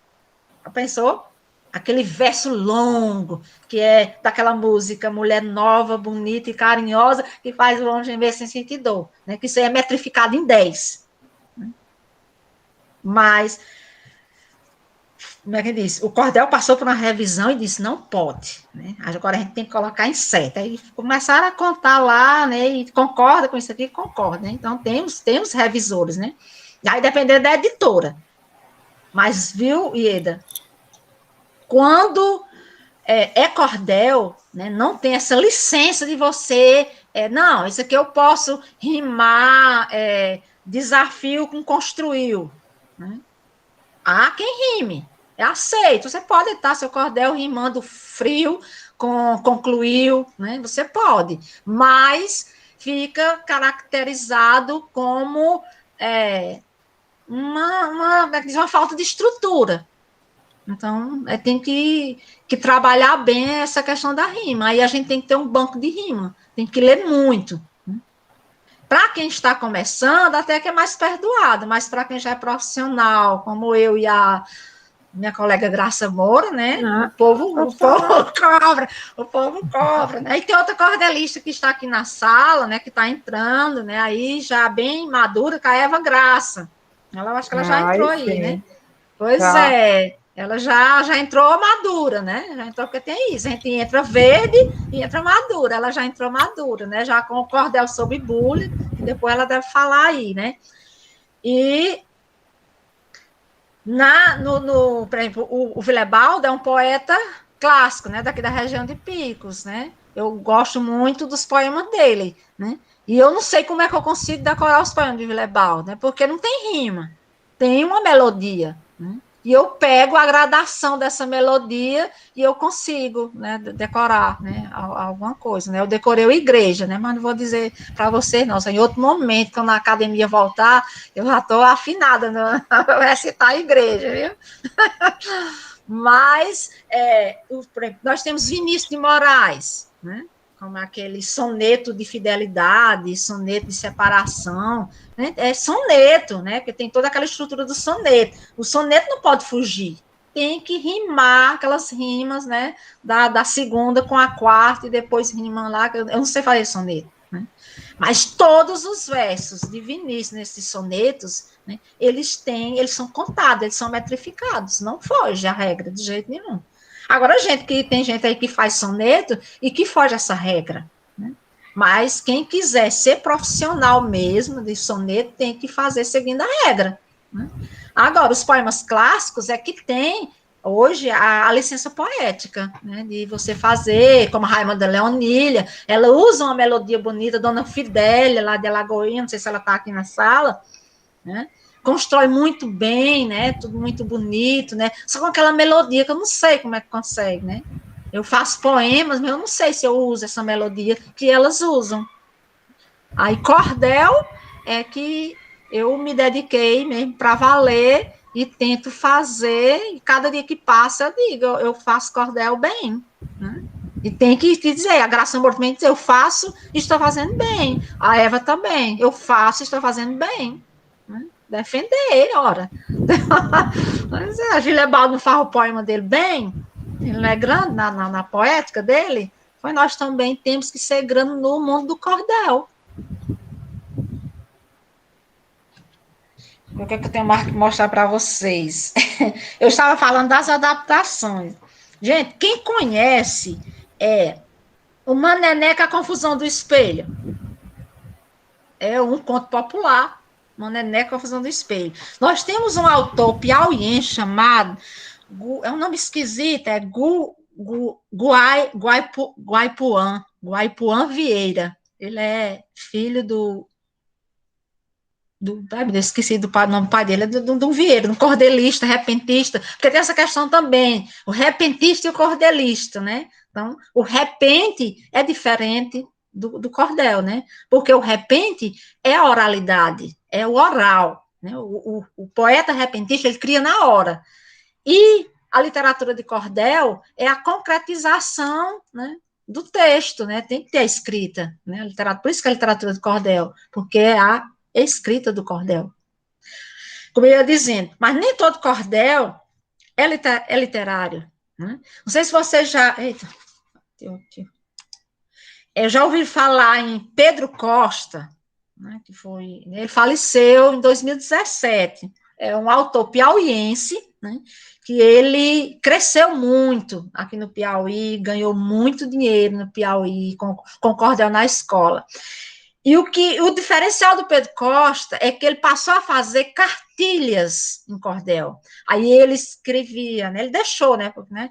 Pensou? Aquele verso longo, que é daquela música Mulher Nova, Bonita e Carinhosa, que faz o homem gemer sem sentir dor, né? Que isso aí é metrificado em 10. Mas, como é que diz? O cordel passou por uma revisão e disse, não pode, né? Agora a gente tem que colocar em 7. Aí começaram a contar lá, né? E concorda com isso aqui? Concorda, né? Então temos revisores, né? E aí dependendo da editora. Mas, viu, Ieda? Quando é cordel, né, não tem essa licença de você, não, isso aqui eu posso rimar desafio com construiu. Né? Há quem rime, é aceito. Você pode estar seu cordel rimando frio com concluiu, né? Você pode, mas fica caracterizado como uma falta de estrutura. Então, tem que trabalhar bem essa questão da rima. Aí a gente tem que ter um banco de rima, tem que ler muito. Para quem está começando, até que é mais perdoado, mas para quem já é profissional, como eu e a minha colega Graça Moura, né? O povo cobra. Né? E tem outra cordelista que está aqui na sala, né? Que está entrando, né? Aí já bem madura, com a Eva Graça. Acho que ela já entrou aí, sim. Né? Pois já. Ela já entrou madura, né? Já entrou, porque tem isso, a gente entra verde e entra madura. Ela já entrou madura, né? Já com o cordel sobre bullying, e depois ela deve falar aí, né? E por exemplo, o Willebaldo é um poeta clássico, né? Daqui da região de Picos, né? Eu gosto muito dos poemas dele, né? E eu não sei como é que eu consigo decorar os poemas de Willebaldo, né? Porque não tem rima, tem uma melodia, né? E eu pego a gradação dessa melodia e eu consigo, né, decorar, né, alguma coisa, né? Eu decorei a igreja, né, mas não vou dizer para vocês, não. Em outro momento, quando a academia voltar, eu já estou afinada, né? Eu recitar a igreja, viu? Mas nós temos Vinícius de Moraes, né? Como aquele soneto de fidelidade, soneto de separação, né? É soneto, né? Porque tem toda aquela estrutura do soneto. O soneto não pode fugir, tem que rimar aquelas rimas, né? Da segunda com a quarta e depois rimam lá. Eu não sei fazer soneto, né? Mas todos os versos de Vinícius nesses sonetos, né? Eles são contados, eles são metrificados, não foge a regra de jeito nenhum. Agora, tem gente aí que faz soneto e que foge essa regra, né? Mas quem quiser ser profissional mesmo de soneto tem que fazer seguindo a regra, né? Agora, os poemas clássicos é que tem hoje a licença poética, né? De você fazer, como a Raimunda Leonília, ela usa uma melodia bonita, Dona Fidélia, lá de Alagoinha, não sei se ela está aqui na sala, né? Constrói muito bem, né? Tudo muito bonito, né? Só com aquela melodia que eu não sei como é que consegue, né? Eu faço poemas, mas eu não sei se eu uso essa melodia que elas usam. Aí, cordel é que eu me dediquei mesmo para valer e tento fazer, e cada dia que passa eu digo, eu faço cordel bem, né? E tem que dizer, a Graça Moura também diz, eu faço e estou fazendo bem. A Eva também, eu faço e estou fazendo bem, né? Defender, ora. Mas a Willebaldo não faz o poema dele bem, ele não é grande na poética dele, mas nós também temos que ser grandes no mundo do cordel. O que é que eu tenho mais que mostrar para vocês? Eu estava falando das adaptações. Gente, quem conhece O Maneneca, a confusão do espelho. É um conto popular. Maneneca, a confusão do espelho. Nós temos um autor piauiense chamado, é um nome esquisito, é Guaipuã Vieira. Ele é filho esqueci do nome do pai dele, é do Vieira, um cordelista, repentista, porque tem essa questão também, o repentista e o cordelista, né? Então, o repente é diferente do cordel, né? Porque o repente é a oralidade, é o oral, né? O poeta repentista, ele cria na hora. E a literatura de cordel é a concretização, né, do texto, né? Tem que ter a escrita, né? A literatura, por isso que é a literatura de cordel, porque é a escrita do cordel. Como eu ia dizendo, mas nem todo cordel é literário, né? Não sei se você já... Eita, eu já ouvi falar em Pedro Costa, né, ele faleceu em 2017, é um autor piauiense, né, que ele cresceu muito aqui no Piauí, ganhou muito dinheiro no Piauí, com cordel na escola. E o diferencial do Pedro Costa é que ele passou a fazer cartilhas em cordel. Aí ele escrevia, né, ele deixou, né, porque, né,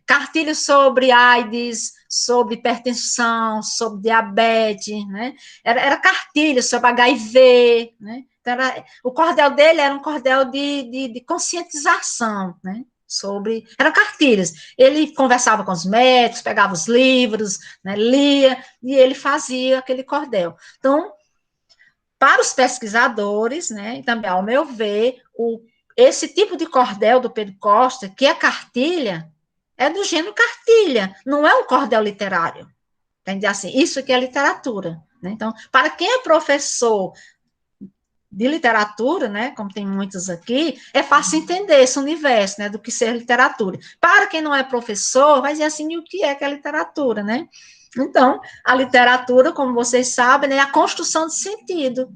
cartilhas sobre AIDS, sobre hipertensão, sobre diabetes, né, era cartilha sobre HIV, né, então o cordel dele era um cordel de conscientização, né, eram cartilhas. Ele conversava com os médicos, pegava os livros, né, lia, e ele fazia aquele cordel. Então, para os pesquisadores, né, e também, ao meu ver, esse tipo de cordel do Pedro Costa, que é cartilha, é do gênero cartilha, não é um cordel literário. Entende? Assim, isso que é literatura. Né? Então, para quem é professor de literatura, né, como tem muitos aqui, é fácil entender esse universo, né, do que ser literatura. Para quem não é professor, vai dizer assim, o que é literatura, né? Então, a literatura, como vocês sabem, né, é a construção de sentido,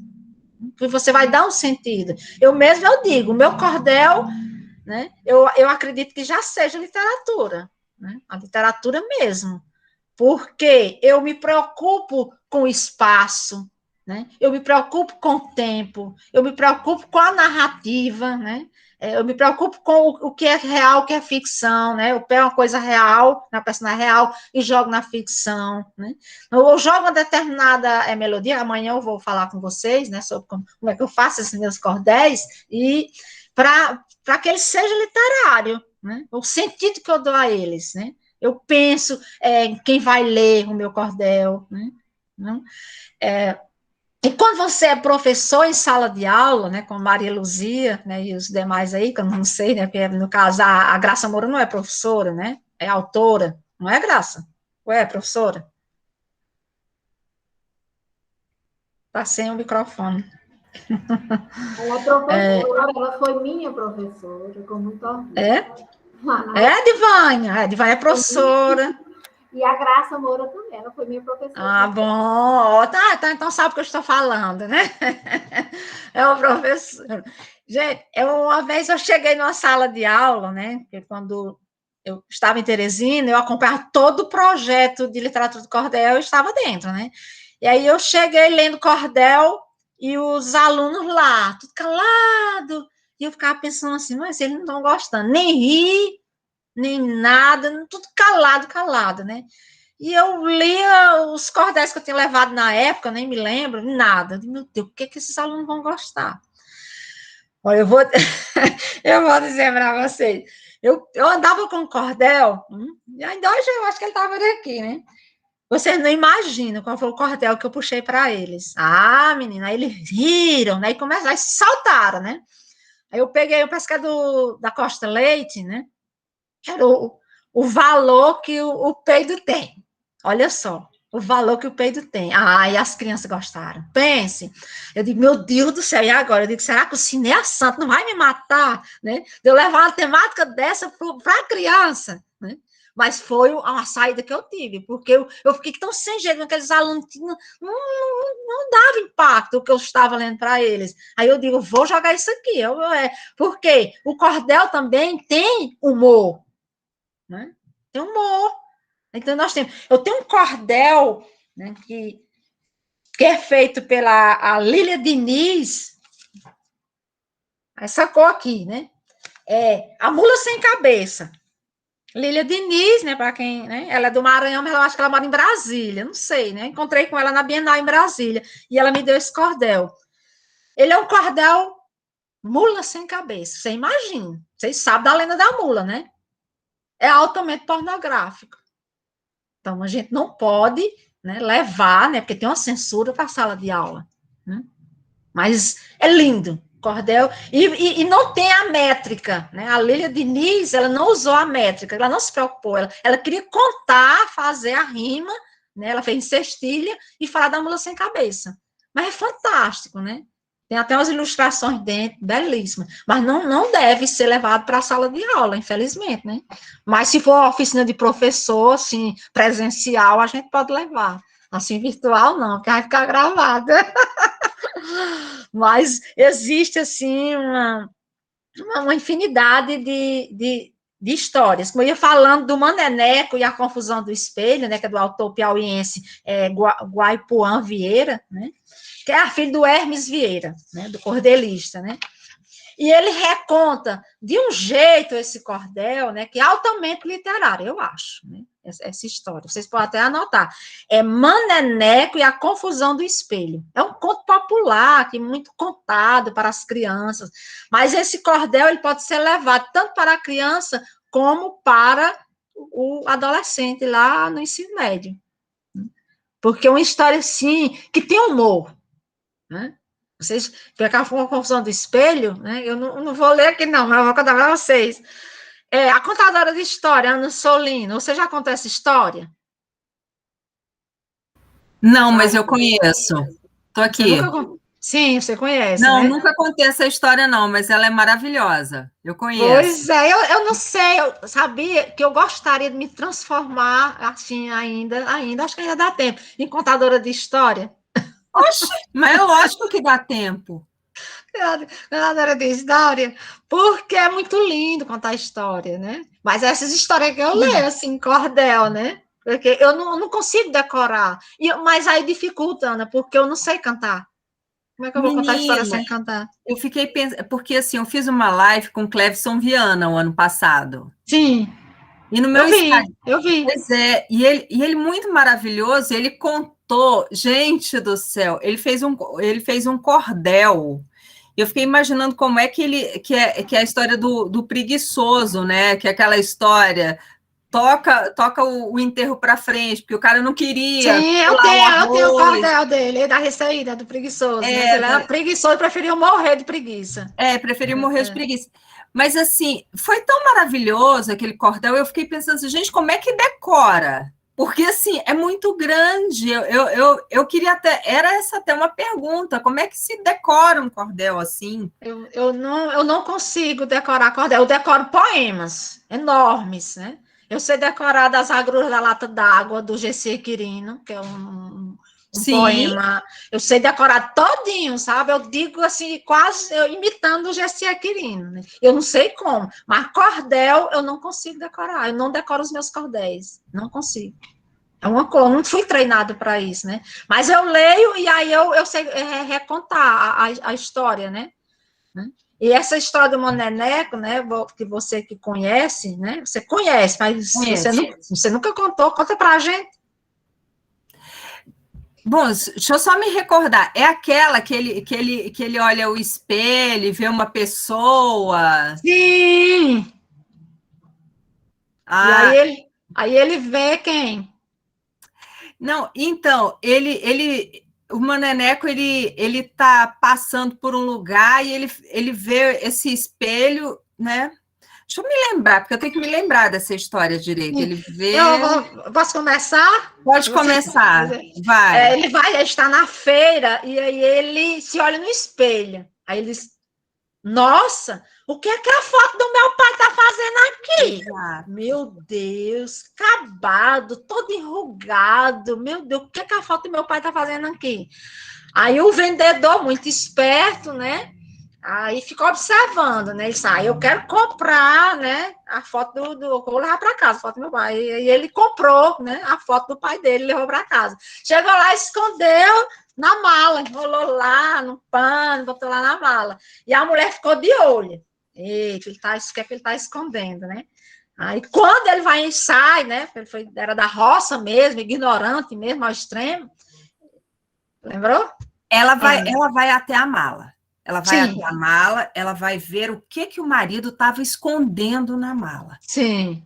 que você vai dar um sentido. Eu digo, o meu cordel, né, eu acredito que já seja literatura, né, a literatura mesmo, porque eu me preocupo com o espaço, né? Eu me preocupo com o tempo, eu me preocupo com a narrativa, né? Eu me preocupo com o que é real, o que é ficção, né? Eu pego uma coisa real, uma personagem real, e jogo na ficção, né? Eu jogo uma determinada melodia, amanhã eu vou falar com vocês, né, sobre como é que eu faço esses meus cordéis, e para que ele seja literário, né? O sentido que eu dou a eles, né? Eu penso em quem vai ler o meu cordel, né? Não? E quando você é professor em sala de aula, né, como Maria Luzia, né, e os demais aí, que eu não sei, né, porque no caso a Graça Moura não é professora, né, é autora, não é, Graça? Ou é professora? Está sem o microfone. Ela é professora, ela foi minha professora, com muito orgulho. Divânia é professora. E a Graça Moura também, ela foi minha professora. Ah, bom. Tá, então sabe o que eu estou falando, né? É o professor. Gente, uma vez eu cheguei numa sala de aula, né? Porque quando eu estava em Teresina, eu acompanhava todo o projeto de literatura do cordel, eu estava dentro, né? E aí eu cheguei lendo cordel e os alunos lá, tudo calado. E eu ficava pensando assim, mas eles não estão gostando, nem rir, nem nada, tudo calado, né? E eu lia os cordéis que eu tinha levado na época, nem me lembro, nada. Meu Deus, o que esses alunos vão gostar? Olha, eu vou dizer para vocês. Eu andava com cordel, e ainda hoje eu acho que ele estava aqui, né? Vocês não imaginam qual foi o cordel que eu puxei para eles. Ah, menina, aí eles riram, né? Aí saltaram, né? Aí eu peguei o pescado da Costa Leite, né? Era o valor que o peido tem. Olha só, o valor que o peido tem. Ah, e as crianças gostaram. Pense. Eu digo, meu Deus do céu, e agora? Eu digo, será que o Cineia Santo não vai me matar, né? De eu levar uma temática dessa para a criança, né? Mas foi uma saída que eu tive, porque eu fiquei tão sem jeito com aqueles alunos que não dava impacto o que eu estava lendo para eles. Aí eu digo, vou jogar isso aqui. Porque o cordel também tem humor, né? Tem humor. Então, eu tenho um cordel, né, que é feito pela a Lília Diniz, essa cor aqui, né? A Mula Sem Cabeça. Lília Diniz, né, para quem, né, ela é do Maranhão, mas eu acho que ela mora em Brasília, não sei, né? Encontrei com ela na Bienal em Brasília, e ela me deu esse cordel. Ele é um cordel mula sem cabeça, você imagina. Vocês sabem da lenda da mula, né? É altamente pornográfico. Então, a gente não pode, né, levar, né, porque tem uma censura para a sala de aula. Né? Mas é lindo, cordel. E não tem a métrica. Né? A Lília Diniz, ela não usou a métrica, ela não se preocupou. Ela queria contar, fazer a rima, né? Ela fez em cestilha e falar da mula sem cabeça. Mas é fantástico, né? Tem até umas ilustrações dentro, belíssimas. Mas não deve ser levado para a sala de aula, infelizmente, né? Mas se for oficina de professor, assim, presencial, a gente pode levar. Assim, virtual não, porque vai ficar gravado. Mas existe, assim, uma infinidade de histórias. Como eu ia falando do Maneneco e a Confusão do Espelho, né, que é do autor piauiense Guaipuã Vieira, né? Que é a filha do Hermes Vieira, né, do cordelista, né? E ele reconta de um jeito esse cordel, né, que é altamente literário, eu acho, né, essa história. Vocês podem até anotar. É Maneneco e a Confusão do Espelho. É um conto popular, que é muito contado para as crianças, mas esse cordel ele pode ser levado tanto para a criança como para o adolescente lá no ensino médio. Porque é uma história, assim, que tem humor, né? Vocês, porque a confusão do espelho, né? Eu não vou ler aqui, não, mas eu vou contar para vocês. A contadora de história, Ana Solino, você já contou essa história? Não, mas eu conheço. Estou aqui. Sim, você conhece, não, né? Nunca contei essa história, não, mas ela é maravilhosa. Eu conheço. Pois é, eu não sei, eu sabia que eu gostaria de me transformar, assim, ainda, acho que ainda dá tempo, em contadora de história. Oxe, mas é lógico que dá tempo. Contadora de história, porque é muito lindo contar história, né? Mas essas histórias que eu leio, assim, cordel, né? Porque eu não consigo decorar. Mas aí dificulta, Ana, porque eu não sei cantar. Como é que eu vou contar história sem cantar? Eu fiquei pensando, porque assim, eu fiz uma live com o Clevson Viana o ano passado. Sim. E no meu eu vi. Pois é, e ele muito maravilhoso, ele contou, gente do céu, ele fez um cordel. Eu fiquei imaginando como é que é a história do preguiçoso, né? Que é aquela história toca o enterro para frente, porque o cara não queria. Sim, eu tenho o cordel dele, da receita, do preguiçoso. Né? Ele era preguiçoso e preferiu morrer de preguiça. Preferiu morrer de preguiça. Mas, assim, foi tão maravilhoso aquele cordel, eu fiquei pensando assim, gente, como é que decora? Porque, assim, é muito grande. Eu queria até... Era essa até uma pergunta, como é que se decora um cordel assim? Eu não consigo decorar cordel, eu decoro poemas enormes, né? Eu sei decorar das agruras da lata d'água, do G.C. Quirino, que é um poema. Eu sei decorar todinho, sabe? Eu digo assim, quase imitando o G.C. Quirino. Né? Eu não sei como, mas cordel eu não consigo decorar. Eu não decoro os meus cordéis. Não consigo. É uma coisa, eu não fui treinado para isso, né? Mas eu leio e aí eu sei recontar a história, né? E essa história do Maneneco, né, que você que conhece, né, você conhece, mas você nunca contou, conta pra gente. Bom, deixa eu só me recordar, é aquela que ele olha o espelho e vê uma pessoa? Sim! E aí ele vê quem? Não, então, o Maneneco, ele tá passando por um lugar e ele vê esse espelho, né? Deixa eu me lembrar, porque eu tenho que me lembrar dessa história direito. Ele vê... Posso começar? Pode começar, vai. Ele está na feira e aí ele se olha no espelho. Aí ele diz, nossa, o que é que a foto do meu pai está fazendo aqui? Exato. Meu Deus, acabado, todo enrugado. Meu Deus, o que é que a foto do meu pai está fazendo aqui? Aí o vendedor, muito esperto, né? Aí ficou observando, né? Ele disse, eu quero comprar, né? A foto vou levar para casa, a foto do meu pai. E ele comprou, né? A foto do pai dele, levou para casa. Chegou lá, escondeu na mala, enrolou lá no pano, botou lá na mala. E a mulher ficou de olho. Eita, isso que é que ele está escondendo, né? Aí, quando ele vai e sai, né? Era da roça mesmo, ignorante mesmo, ao extremo. Lembrou? Ela vai até a mala. Ela vai Sim. até a mala, ela vai ver o que o marido estava escondendo na mala. Sim.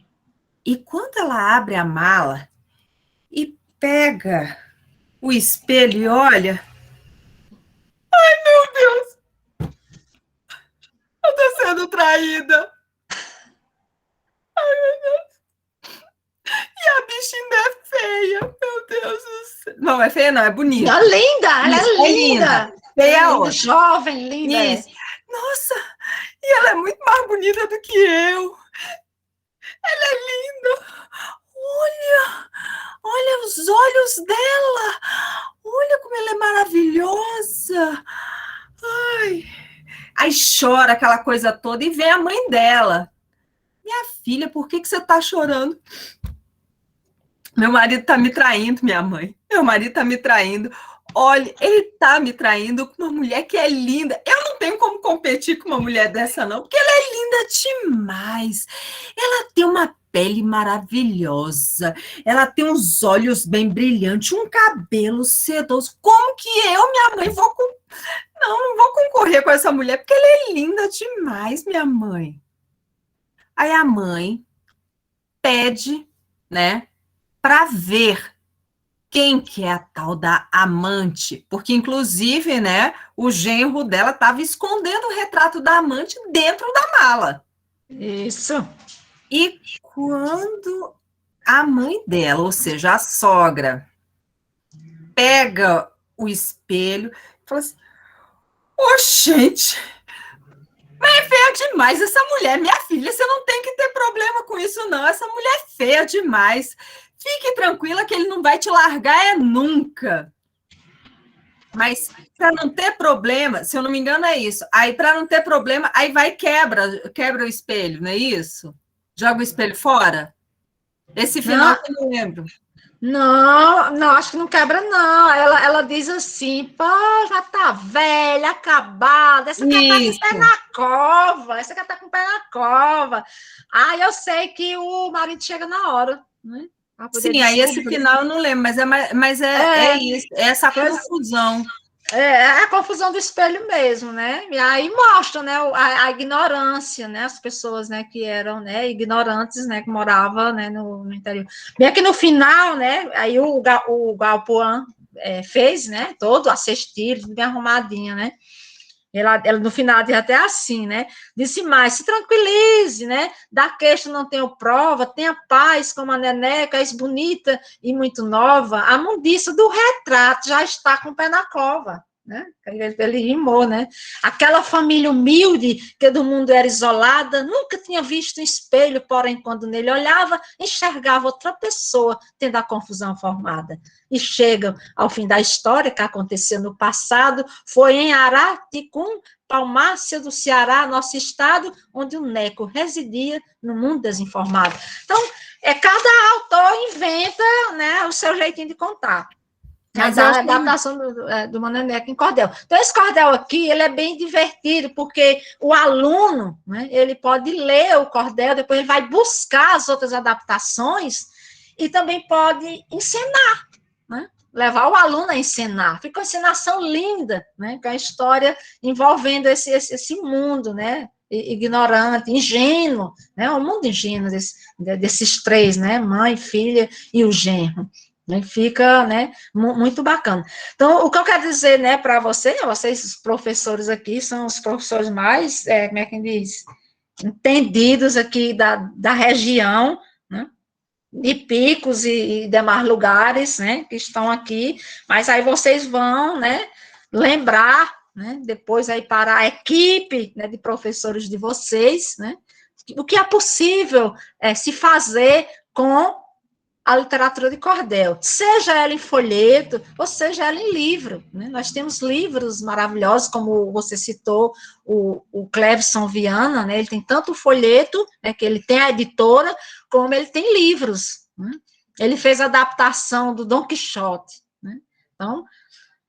E quando ela abre a mala e pega o espelho e olha... Ai, meu Deus! Eu tô sendo traída! Ai, meu Deus! E a bicha ainda é feia! Meu Deus do céu! Não, é feia não, é bonita. Ela é linda, ela é linda. Feia é linda, outra. jovem, linda. Isso. Nossa, e ela é muito mais bonita do que eu. Ela é linda. Olha os olhos dela. Olha como ela é maravilhosa. Ai. Aí chora aquela coisa toda e vem a mãe dela. Minha filha, por que você está chorando? Meu marido está me traindo, minha mãe. Meu marido está me traindo. Olha, ele está me traindo com uma mulher que é linda. Eu não tenho como competir com uma mulher dessa, não, porque ela é linda demais. Ela tem uma pele maravilhosa. Ela tem uns olhos bem brilhantes, um cabelo sedoso. Como que eu, minha mãe, vou... Não vou concorrer com essa mulher, porque ela é linda demais, minha mãe. Aí a mãe pede, né, para ver quem que é a tal da amante, porque, inclusive, né, o genro dela estava escondendo o retrato da amante dentro da mala. Isso. E quando a mãe dela, ou seja, a sogra, pega o espelho e fala assim, gente, mas é feia demais essa mulher, minha filha, você não tem que ter problema com isso, não, essa mulher é feia demais. Fique tranquila que ele não vai te largar nunca. Mas para não ter problema, se eu não me engano é isso. Aí para não ter problema, aí vai quebra o espelho, não é isso? Joga o espelho fora? Esse final eu não lembro. Não, acho que não quebra, não. Ela diz assim, pô, já tá velha, acabada, essa aqui tá com o pé na cova, essa aqui tá com o pé na cova. Aí eu sei que o marido chega na hora, né? Sim, aí esse final eu não lembro, mas é isso, é essa confusão. É a confusão do espelho mesmo, né? E aí mostra, né, a ignorância, né? As pessoas, né, que eram, né, ignorantes, né, que moravam, né, no interior. Bem que no final, né, aí o Galpoan fez, né, todo a cestilha, bem arrumadinho, né? Ela no final diz até assim, né? Disse mais, se tranquilize, né? Da queixa não tenho prova, tenha paz como a neneca, és bonita e muito nova. A mundiça do retrato já está com o pé na cova, né? Ele rimou, né? Aquela família humilde que do mundo era isolada, nunca tinha visto um espelho, porém quando nele olhava, enxergava outra pessoa, tendo a confusão formada. E chegam ao fim da história que aconteceu no passado, foi em Araticum, Palmácia do Ceará, nosso estado, onde o Neco residia no mundo desinformado. Então, cada autor inventa, né, o seu jeitinho de contar. Mas a adaptação do Maneneco em cordel. Então, esse cordel aqui, ele é bem divertido, porque o aluno, né, ele pode ler o cordel, depois ele vai buscar as outras adaptações e também pode ensinar, né, levar o aluno a ensinar. Fica uma encenação linda, né, com a história envolvendo esse mundo, né, ignorante, ingênuo, né, um mundo ingênuo desses três, né, mãe, filha e o genro. Fica, né, muito bacana. Então, o que eu quero dizer, né, para vocês, os professores aqui, são os professores mais, como é que diz, entendidos aqui da região, né, de Picos e demais lugares, né, que estão aqui, mas aí vocês vão, né, lembrar, né, depois aí para a equipe, né, de professores de vocês, né, o que é possível se fazer com a literatura de cordel, seja ela em folheto, ou seja ela em livro, né? Nós temos livros maravilhosos, como você citou, o Cleveson Viana, né? Ele tem tanto o folheto, né, que ele tem a editora, como ele tem livros, né? Ele fez a adaptação do Dom Quixote, né? Então,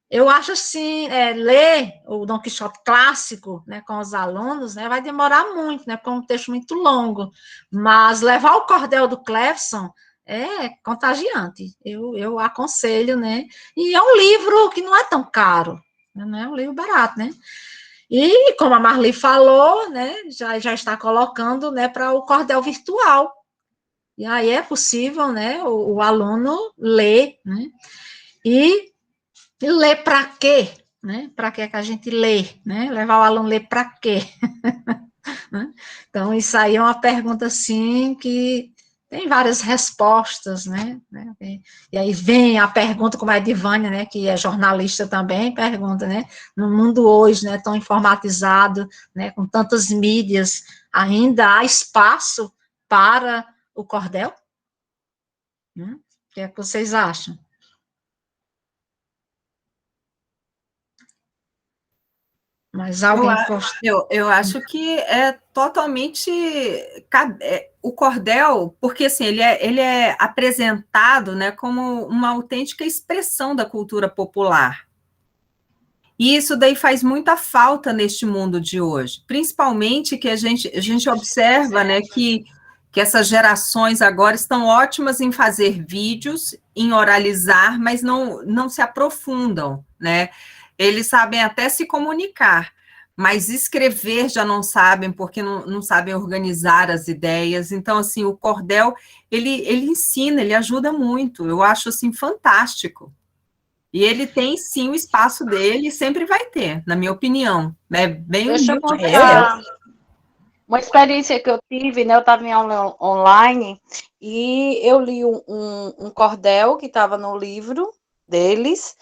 eu acho assim, ler o Dom Quixote clássico, né, com os alunos, né, vai demorar muito, né, porque é um texto muito longo, mas levar o cordel do Cleveson é contagiante, eu aconselho, né, e é um livro que não é tão caro, né, não é um livro barato, né, e como a Marli falou, né, já está colocando, né, para o cordel virtual, e aí é possível, né, o aluno ler, né, e ler para quê? Né? Para que a gente lê? Né? Levar o aluno a ler para quê? Né? Então, isso aí é uma pergunta, assim, que tem várias respostas, né? E aí vem a pergunta, como a Edivânia, né, que é jornalista também, pergunta, né? No mundo hoje, né, tão informatizado, né, com tantas mídias, ainda há espaço para o cordel? O que é que vocês acham? Mas alguém eu acho que é totalmente o cordel, porque assim, ele é apresentado, né, como uma autêntica expressão da cultura popular. E isso daí faz muita falta neste mundo de hoje, principalmente que a gente observa, né, que essas gerações agora estão ótimas em fazer vídeos, em oralizar, mas não se aprofundam, né? Eles sabem até se comunicar, mas escrever já não sabem, porque não sabem organizar as ideias. Então, assim, o cordel, ele ensina, ele ajuda muito. Eu acho, assim, fantástico. E ele tem, sim, o espaço dele e sempre vai ter, na minha opinião. É bem Deixa eu humilde. contar uma experiência que eu tive, né? Eu estava em aula online e eu li um cordel que estava no livro deles,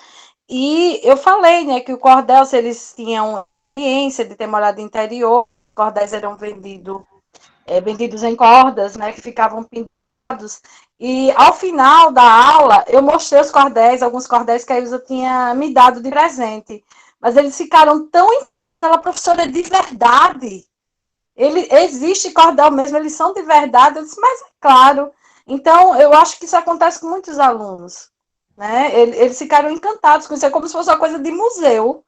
e eu falei, né, que o cordel, se eles tinham experiência de ter morado no interior, os cordéis eram vendidos em cordas, né, que ficavam pendurados. E ao final da aula, eu mostrei os cordéis, alguns cordéis que a Ilza tinha me dado de presente. Mas eles ficaram tão aquela professora de verdade. Existe cordel mesmo, eles são de verdade. Eu disse, mas é claro. Então, eu acho que isso acontece com muitos alunos. Né? Eles ficaram encantados com isso, é como se fosse uma coisa de museu.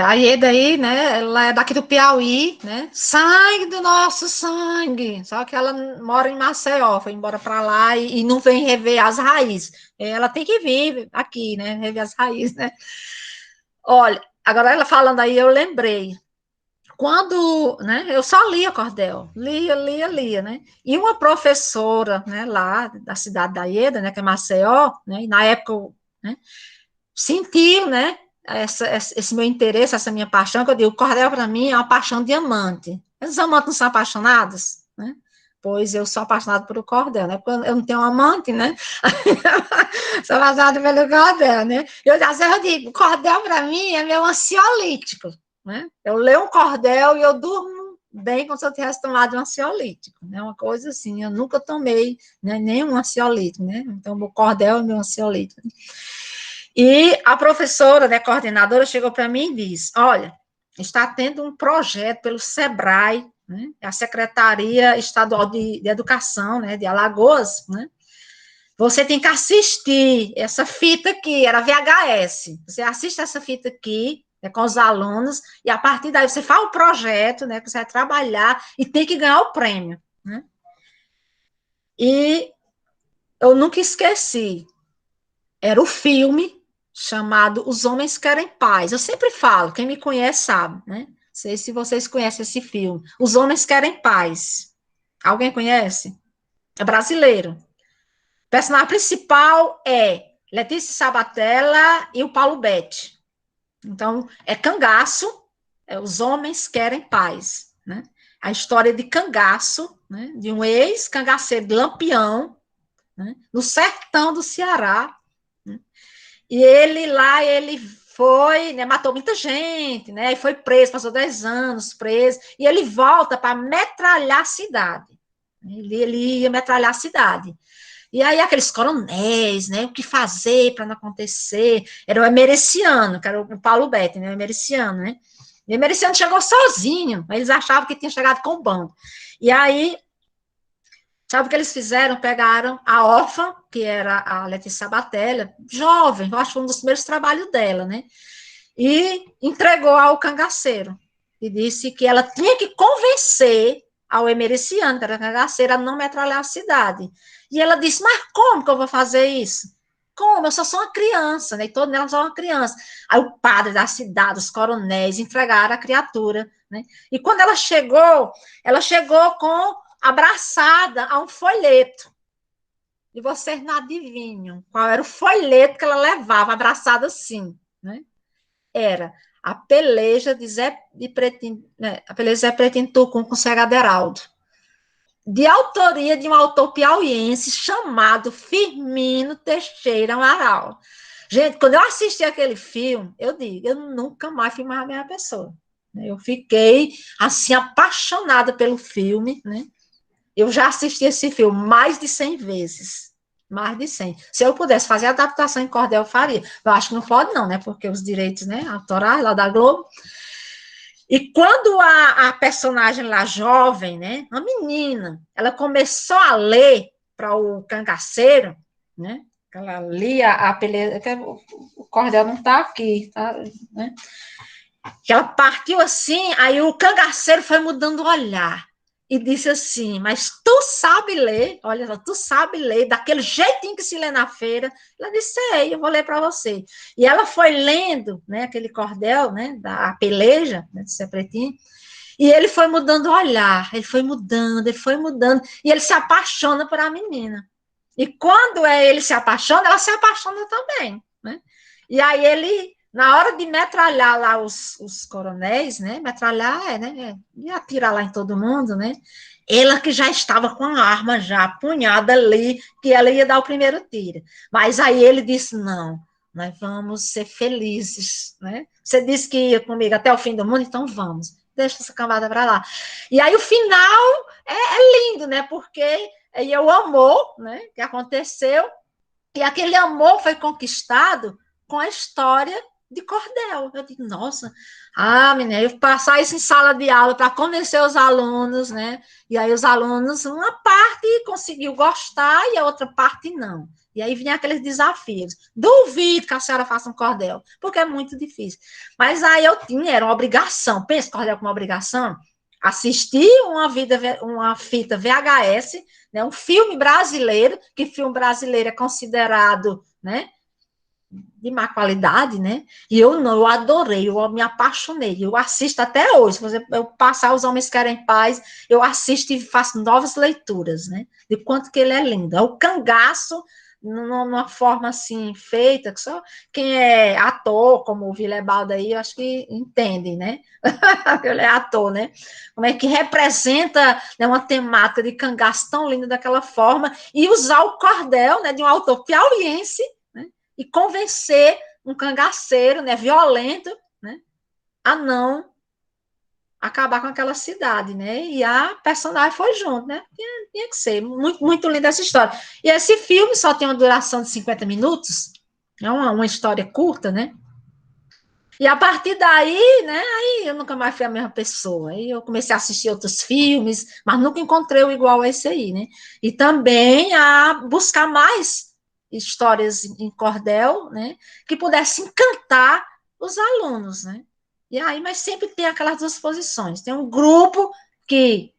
A Ieda aí, né, ela é daqui do Piauí, né, sangue do nosso sangue, só que ela mora em Maceió, foi embora para lá e não vem rever as raízes, ela tem que vir aqui, né, rever as raízes, né. Olha, agora ela falando aí, eu lembrei, quando, né, eu só lia cordel, lia, né, e uma professora, né, lá da cidade da Ieda, né, que é Maceió, né, e na época, né, sentiu, né, esse meu interesse, essa minha paixão, que eu digo, o cordel para mim é uma paixão diamante. Os amantes não são apaixonados, né? Pois eu sou apaixonada por o cordel, né? Porque eu não tenho um amante, né? Sou apaixonada pelo cordel, né? Às vezes eu digo, o cordel para mim é meu ansiolítico, né? Eu leio um cordel e eu durmo bem como se eu tivesse tomado um ansiolítico, né? Uma coisa assim, eu nunca tomei, né, nenhum ansiolítico, né? Então o cordel é meu ansiolítico. E a professora, né, coordenadora, chegou para mim e disse, olha, está tendo um projeto pelo SEBRAE, né, a Secretaria Estadual de Educação, né, de Alagoas, né, você tem que assistir essa fita aqui, era VHS, você assiste essa fita aqui, né, com os alunos, e a partir daí você faz o projeto, né, que você vai trabalhar e tem que ganhar o prêmio, né. E eu nunca esqueci, era o filme chamado Os Homens Querem Paz. Eu sempre falo, quem me conhece sabe, né? Não sei se vocês conhecem esse filme. Os Homens Querem Paz. Alguém conhece? É brasileiro. O personagem principal é Letícia Sabatella e o Paulo Betti. Então, é Cangaço, Os Homens Querem Paz, né? A história de Cangaço, né? De um ex-cangaceiro de Lampião, né? No sertão do Ceará, né? E ele foi, né, matou muita gente, né, e foi preso, passou 10 anos preso, e ele volta para metralhar a cidade. Ele ia metralhar a cidade. E aí aqueles coronéis, né, o que fazer para não acontecer, era o Emericiano, que era o Paulo Betti, né, o Emericiano, né, e o Emericiano chegou sozinho, eles achavam que tinha chegado com o bando. E aí, sabe o que eles fizeram? Pegaram a órfã, que era a Letícia Sabatella, jovem, eu acho que foi um dos primeiros trabalhos dela, né, e entregou ao cangaceiro, e disse que ela tinha que convencer ao Emericiano, que era cangaceiro, a não metralhar a cidade. E ela disse, mas como que eu vou fazer isso? Como? Eu só sou uma criança, né? E toda ela só uma criança. Aí o padre da cidade, os coronéis, entregaram a criatura, né? E quando ela chegou com abraçada a um folheto. E vocês não adivinham qual era o folheto que ela levava, abraçada assim, né? Era a peleja de Zé Pretinho, né? A peleja de Zé Pretinho Tucum com Cega Aderaldo, de autoria de um autor piauiense chamado Firmino Teixeira Amaral. Gente, quando eu assisti aquele filme, eu digo, eu nunca mais fui mais a mesma pessoa. Eu fiquei, assim, apaixonada pelo filme, né? Eu já assisti esse filme mais de 100 vezes. Mais de 100. Se eu pudesse fazer a adaptação em cordel, eu faria. Eu acho que não pode não, né? Porque os direitos, né, autorais lá da Globo. E quando a personagem lá jovem, né, a menina, ela começou a ler para o cangaceiro, né, ela lia a peleja, o cordel não está aqui, tá, né, que ela partiu assim, aí o cangaceiro foi mudando o olhar e disse assim, mas tu sabe ler, olha só, tu sabe ler, daquele jeitinho que se lê na feira. Ela disse, eu vou ler para você. E ela foi lendo, né, aquele cordel, né, da peleja, né, de Zé Pretinho, e ele foi mudando o olhar, ele foi mudando, e ele se apaixona por a menina. E quando ele se apaixona, ela se apaixona também, né? E aí ele, na hora de metralhar lá os coronéis, né? Metralhar, né? E atirar lá em todo mundo, né? Ela que já estava com a arma já apunhada ali, que ela ia dar o primeiro tiro. Mas aí ele disse, não, nós vamos ser felizes, né? Você disse que ia comigo até o fim do mundo, então vamos. Deixa essa cambada para lá. E aí o final é lindo, né? Porque aí o amor, né? Que aconteceu, e aquele amor foi conquistado com a história de cordel. Eu digo, nossa, menina, eu passar isso em sala de aula para convencer os alunos, né? E aí os alunos, uma parte conseguiu gostar e a outra parte não. E aí vinha aqueles desafios. Duvido que a senhora faça um cordel, porque é muito difícil. Mas aí eu tinha, era uma obrigação. Pensa cordel como uma obrigação? Assistir uma fita VHS, né, um filme brasileiro, que filme brasileiro é considerado, né, de má qualidade, né? E eu adorei, eu me apaixonei. Eu assisto até hoje. Se eu passar Os Homens Querem Paz, eu assisto e faço novas leituras, né? De quanto que ele é lindo. É o cangaço numa forma assim feita, que só quem é ator, como o Vilebaldo aí, eu acho que entende, né? Ele é ator, né? Como é que representa, né, uma temática de cangaço tão linda daquela forma e usar o cordel, né, de um autor piauiense, né, e convencer um cangaceiro, né, violento, né, a não acabar com aquela cidade, né? E a personagem foi junto, né? Tinha que ser. Muito, muito linda essa história. E esse filme só tem uma duração de 50 minutos, é uma história curta, né? E a partir daí, né? Aí eu nunca mais fui a mesma pessoa. Aí eu comecei a assistir outros filmes, mas nunca encontrei o igual a esse aí, né? E também a buscar mais histórias em cordel, né? Que pudesse encantar os alunos, né? E aí, mas sempre tem aquelas duas posições. Tem um grupo que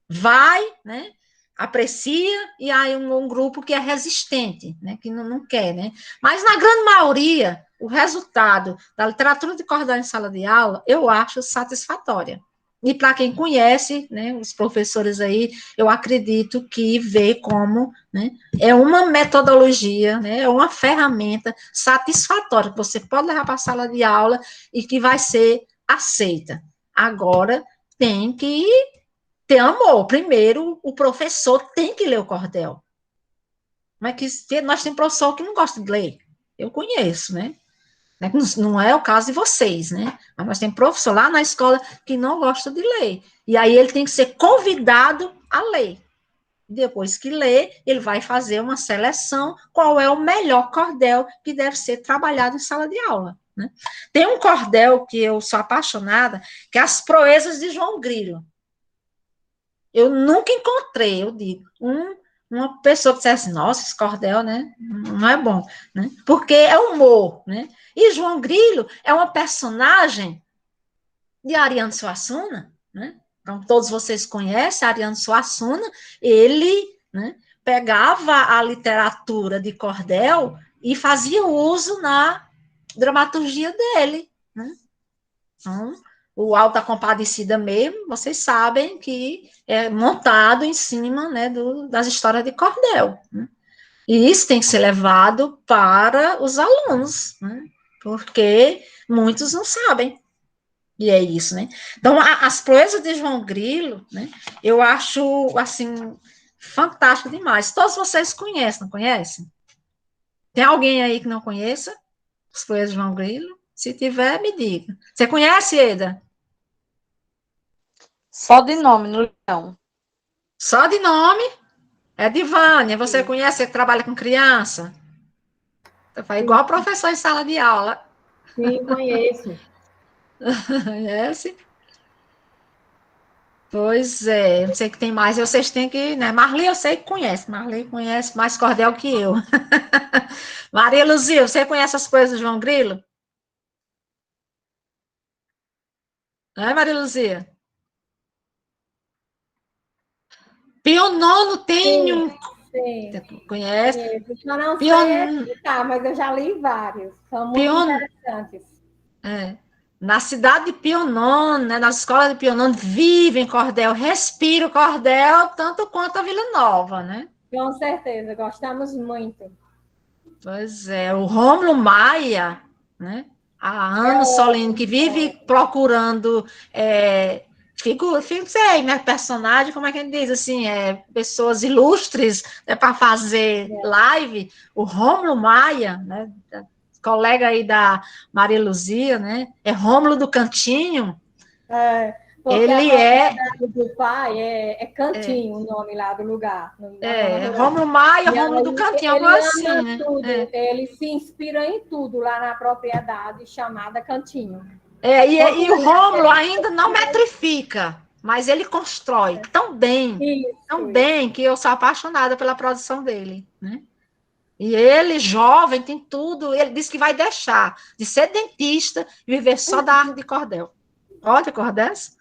vai, né, aprecia, e aí um grupo que é resistente, né, que não quer, né. Mas, na grande maioria, o resultado da literatura de cordel em sala de aula, eu acho satisfatória. E para quem conhece, né, os professores aí, eu acredito que vê como, né, é uma metodologia, né, é uma ferramenta satisfatória que você pode levar para a sala de aula e que vai ser aceita. Agora, tem que ter amor. Primeiro, o professor tem que ler o cordel. Mas que nós temos professor que não gosta de ler. Eu conheço, né? Não é o caso de vocês, né? Mas nós temos professor lá na escola que não gosta de ler. E aí ele tem que ser convidado a ler. Depois que lê, ele vai fazer uma seleção, qual é o melhor cordel que deve ser trabalhado em sala de aula, né? Tem um cordel que eu sou apaixonada, que é As Proezas de João Grilo. Eu nunca encontrei, eu digo, uma pessoa que dissesse, nossa, esse cordel, né, não é bom, né? Porque é humor, né? E João Grilo é uma personagem de Ariano Suassuna, né? Então, todos vocês conhecem Ariano Suassuna, ele, né, pegava a literatura de cordel e fazia uso na dramaturgia dele, né? Então, o Alta Compadecida mesmo, vocês sabem que é montado em cima, né, das histórias de cordel, né? E isso tem que ser levado para os alunos, né? Porque muitos não sabem. E é isso, né? Então, as proezas de João Grilo, né? Eu acho, assim, fantástico demais. Todos vocês conhecem, não conhecem? Tem alguém aí que não conheça as proezas de João Grilo? Se tiver, me diga. Você conhece, Eda? Só de nome, não. Só de nome? É Divânia. Você conhece, você que trabalha com criança? Foi igual a professor em sala de aula. Sim, conheço. Conhece? Pois é, não sei que tem mais, vocês têm que, né? Marli, eu sei que conhece, Marli conhece mais cordel que eu. Maria Luzia, você conhece as coisas do João Grilo? É, Maria Luzia? Pio Nono tem um. Sim, Conhece? conheço. Eu não Pio, sei, tá, mas eu já li vários. São muito Pio, interessantes. na cidade de Pio Nono, né, nas escolas de Pio Nono, vivem cordel, respira o cordel, tanto quanto a Vila Nova, né? Com certeza, gostamos muito. Pois é, o Rômulo Maia, né? Há anos, Solino, que vive procurando sei, né, personagem, como é que a gente diz, assim, pessoas ilustres, né, para fazer live. O Rômulo Maia, né, colega aí da Maria Luzia, né, é Rômulo do Cantinho. Porque Ele a propriedade do pai é Cantinho, o nome lá do lugar. Rômulo Maia, Rômulo do Cantinho, algo assim, né? Tudo, ele se inspira em tudo lá na propriedade chamada Cantinho. E o Rômulo ainda não metrifica, mas ele constrói tão bem, que eu sou apaixonada pela produção dele, né? E ele, jovem, tem tudo, ele disse que vai deixar de ser dentista e viver só da arte de cordel. Olha, cordéis.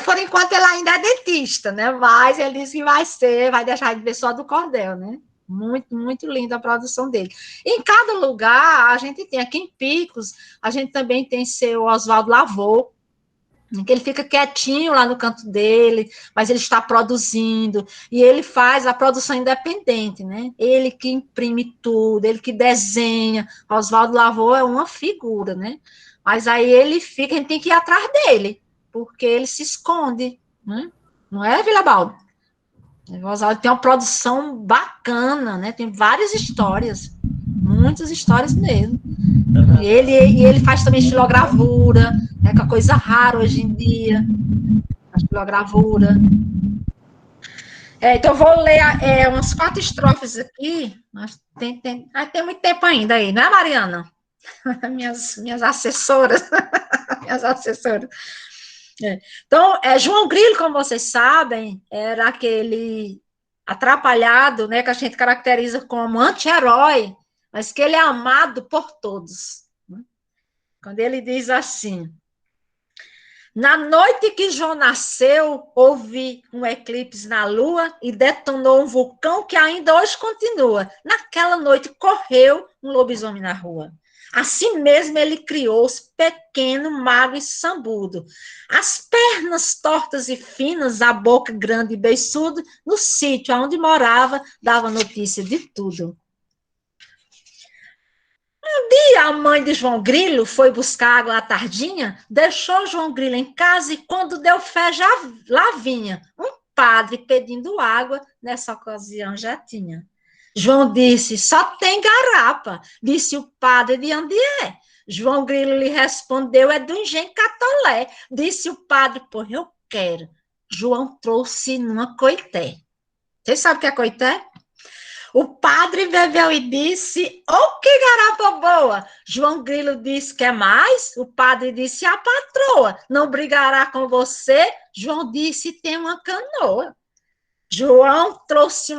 Por enquanto ele ainda é dentista, né? Mas ele disse que vai deixar de viver só do cordel, né? Muito, muito linda a produção dele. Em cada lugar, a gente tem, aqui em Picos, a gente também tem seu Oswaldo Lavô, que ele fica quietinho lá no canto dele, mas ele está produzindo, e ele faz a produção independente, né? Ele que imprime tudo, ele que desenha. Oswaldo Lavô é uma figura, né? Mas aí ele fica, a gente tem que ir atrás dele, porque ele se esconde, né? Não é, Vilabaldo? O Oswaldo tem uma produção bacana, né? Tem várias histórias, muitas histórias mesmo. E ele faz também estilogravura, né, que é uma coisa rara hoje em dia, a estilogravura. Então, eu vou ler umas 4 estrofes aqui, mas tem muito tempo ainda aí, não é, Mariana? minhas assessoras, minhas assessoras. Então, João Grilo, como vocês sabem, era aquele atrapalhado, né, que a gente caracteriza como anti-herói, mas que ele é amado por todos. Quando ele diz assim: na noite que João nasceu, houve um eclipse na lua e detonou um vulcão que ainda hoje continua. Naquela noite correu um lobisomem na rua. Assim mesmo ele criou-se pequeno, magro e sambudo. As pernas tortas e finas, a boca grande e beiçuda, no sítio onde morava, dava notícia de tudo. Um dia a mãe de João Grilo foi buscar água à tardinha, deixou João Grilo em casa e quando deu fé já lá vinha um padre pedindo água, nessa ocasião já tinha. João disse, só tem garapa. Disse o padre, de onde é? João Grilo lhe respondeu, é do engenho Catolé. Disse o padre, pois eu quero. João trouxe numa coité. Vocês sabem o que é coité? O padre bebeu e disse, oh, que garapa boa! João Grilo disse, quer mais? O padre disse, a patroa não brigará com você? João disse, tem uma canoa. João trouxe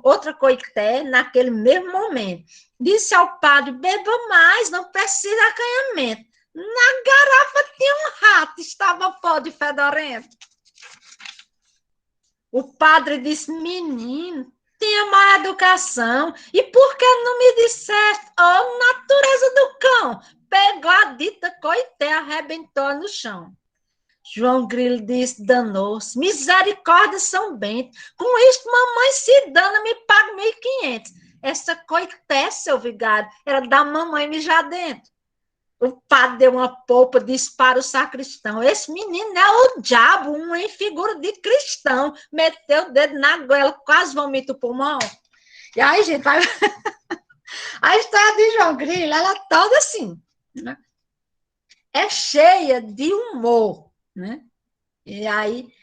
outra coité naquele mesmo momento. Disse ao padre, beba mais, não precisa de acanhamento. Na garrafa tinha um rato, estava podre e fedorento. O padre disse, menino, tenha má educação. E por que não me disseste? Oh, natureza do cão! Pegou a dita coité e arrebentou no chão. João Grilo disse, danou-se. Misericórdia, São Bento. Com isto, mamãe se dana, me paga 1.500. Essa coité, seu vigário, era da mamãe mijar dentro. O padre deu uma polpa, disse para o sacristão, esse menino é o diabo, um em figura de cristão. Meteu o dedo na goela, quase vomita o pulmão. E aí, gente, a história de João Grilo, ela é toda assim, né? É cheia de humor, né? E aí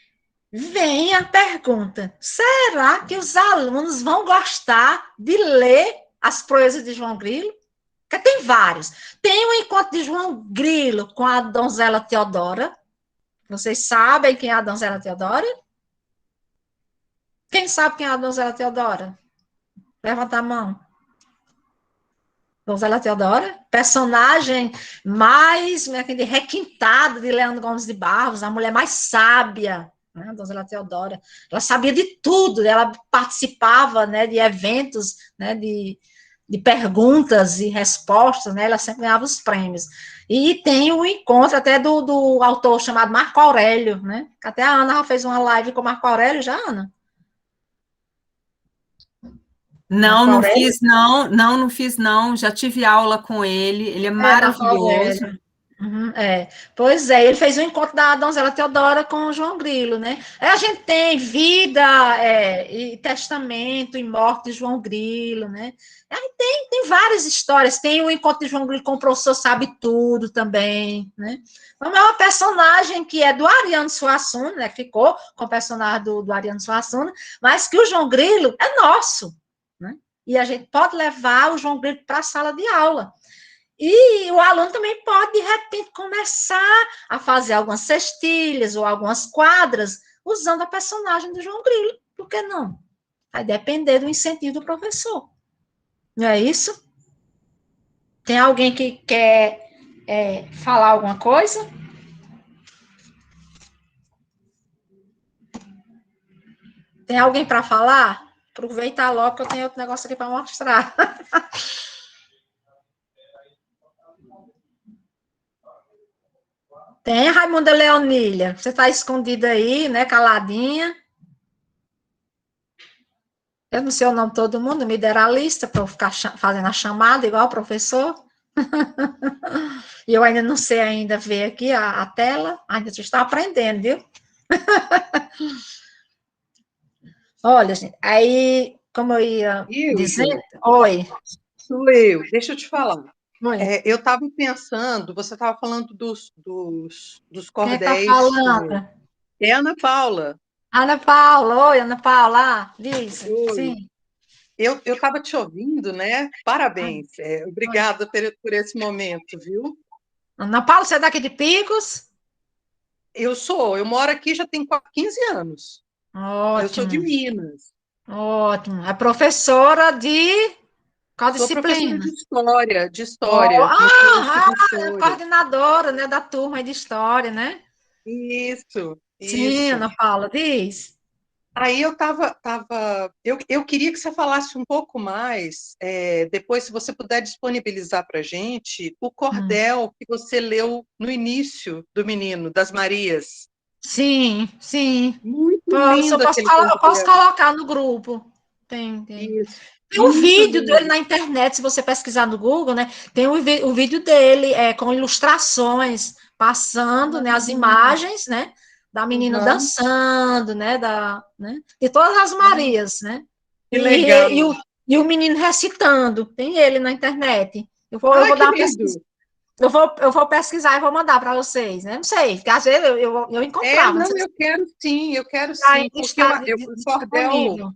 vem a pergunta, será que os alunos vão gostar de ler as proezas de João Grilo? Porque tem vários. Tem o encontro de João Grilo com a donzela Teodora. Vocês sabem quem é a donzela Teodora? Quem sabe quem é a donzela Teodora? Levanta a mão. Donzela Teodora, personagem mais requintado de Leandro Gomes de Barros, a mulher mais sábia, né, a donzela Teodora. Ela sabia de tudo, ela participava, né, de eventos, né, de perguntas e respostas, né, ela sempre ganhava os prêmios. E tem o encontro até do autor chamado Marco Aurélio, né, até a Ana fez uma live com o Marco Aurélio já, Ana? Não, não fiz, não fiz, não. Já tive aula com ele é maravilhoso. Uhum, Pois é, ele fez o encontro da donzela Teodora com o João Grilo, né? Aí a gente tem vida, e testamento e morte de João Grilo, né? Aí tem várias histórias, tem o encontro de João Grilo com o professor Sabe Tudo também, né? Então é uma personagem que é do Ariano Suassuna, né? Ficou com o personagem do Ariano Suassuna, mas que o João Grilo é nosso, né? E a gente pode levar o João Grilo para a sala de aula. E o aluno também pode, de repente, começar a fazer algumas cestilhas ou algumas quadras usando a personagem do João Grilo. Por que não? Vai depender do incentivo do professor. Não é isso? Tem alguém que quer falar alguma coisa? Tem alguém para falar? Aproveita logo que eu tenho outro negócio aqui para mostrar. Tem, Raimunda Leonília. Você está escondida aí, né, caladinha. Eu não sei o nome de todo mundo, me deram a lista para eu ficar fazendo a chamada, igual o professor. E eu ainda não sei ainda ver aqui a tela. Ainda estou aprendendo, viu? Olha, gente, aí, como eu ia dizer... Oi. Sou eu, deixa eu te falar. Eu estava pensando, você estava falando dos cordéis. Quem está falando? É a Ana Paula. Ana Paula, oi, Ana Paula, diz. Oi. Sim. Eu estava te ouvindo, né? Parabéns. Obrigada por esse momento, viu? Ana Paula, você é daqui de Picos? Eu moro aqui já tem 15 anos. Ótimo. Eu sou de Minas. Ótimo. É professora de qual disciplina? De história. Coordenadora, né, da turma de história, né? Isso. Sim, Ana Paula, diz. Aí eu queria que você falasse um pouco mais, depois, se você puder disponibilizar para a gente, o cordel que você leu no início do Menino, das Marias. Sim. Muito lindo. Eu posso colocar no grupo. Tem. Isso. Tem um vídeo dele na internet, se você pesquisar no Google, né? Tem o vídeo dele com ilustrações, passando, né, as imagens, né? Da menina dançando, né? De todas as Marias, né? Que legal. E o menino recitando. Tem ele na internet. Eu vou dar uma pesquisa. Eu vou pesquisar e vou mandar para vocês, né? Não sei, porque às vezes eu encontrava. Não, Não sei eu quero se sim, ainda porque está o cordel, disponível.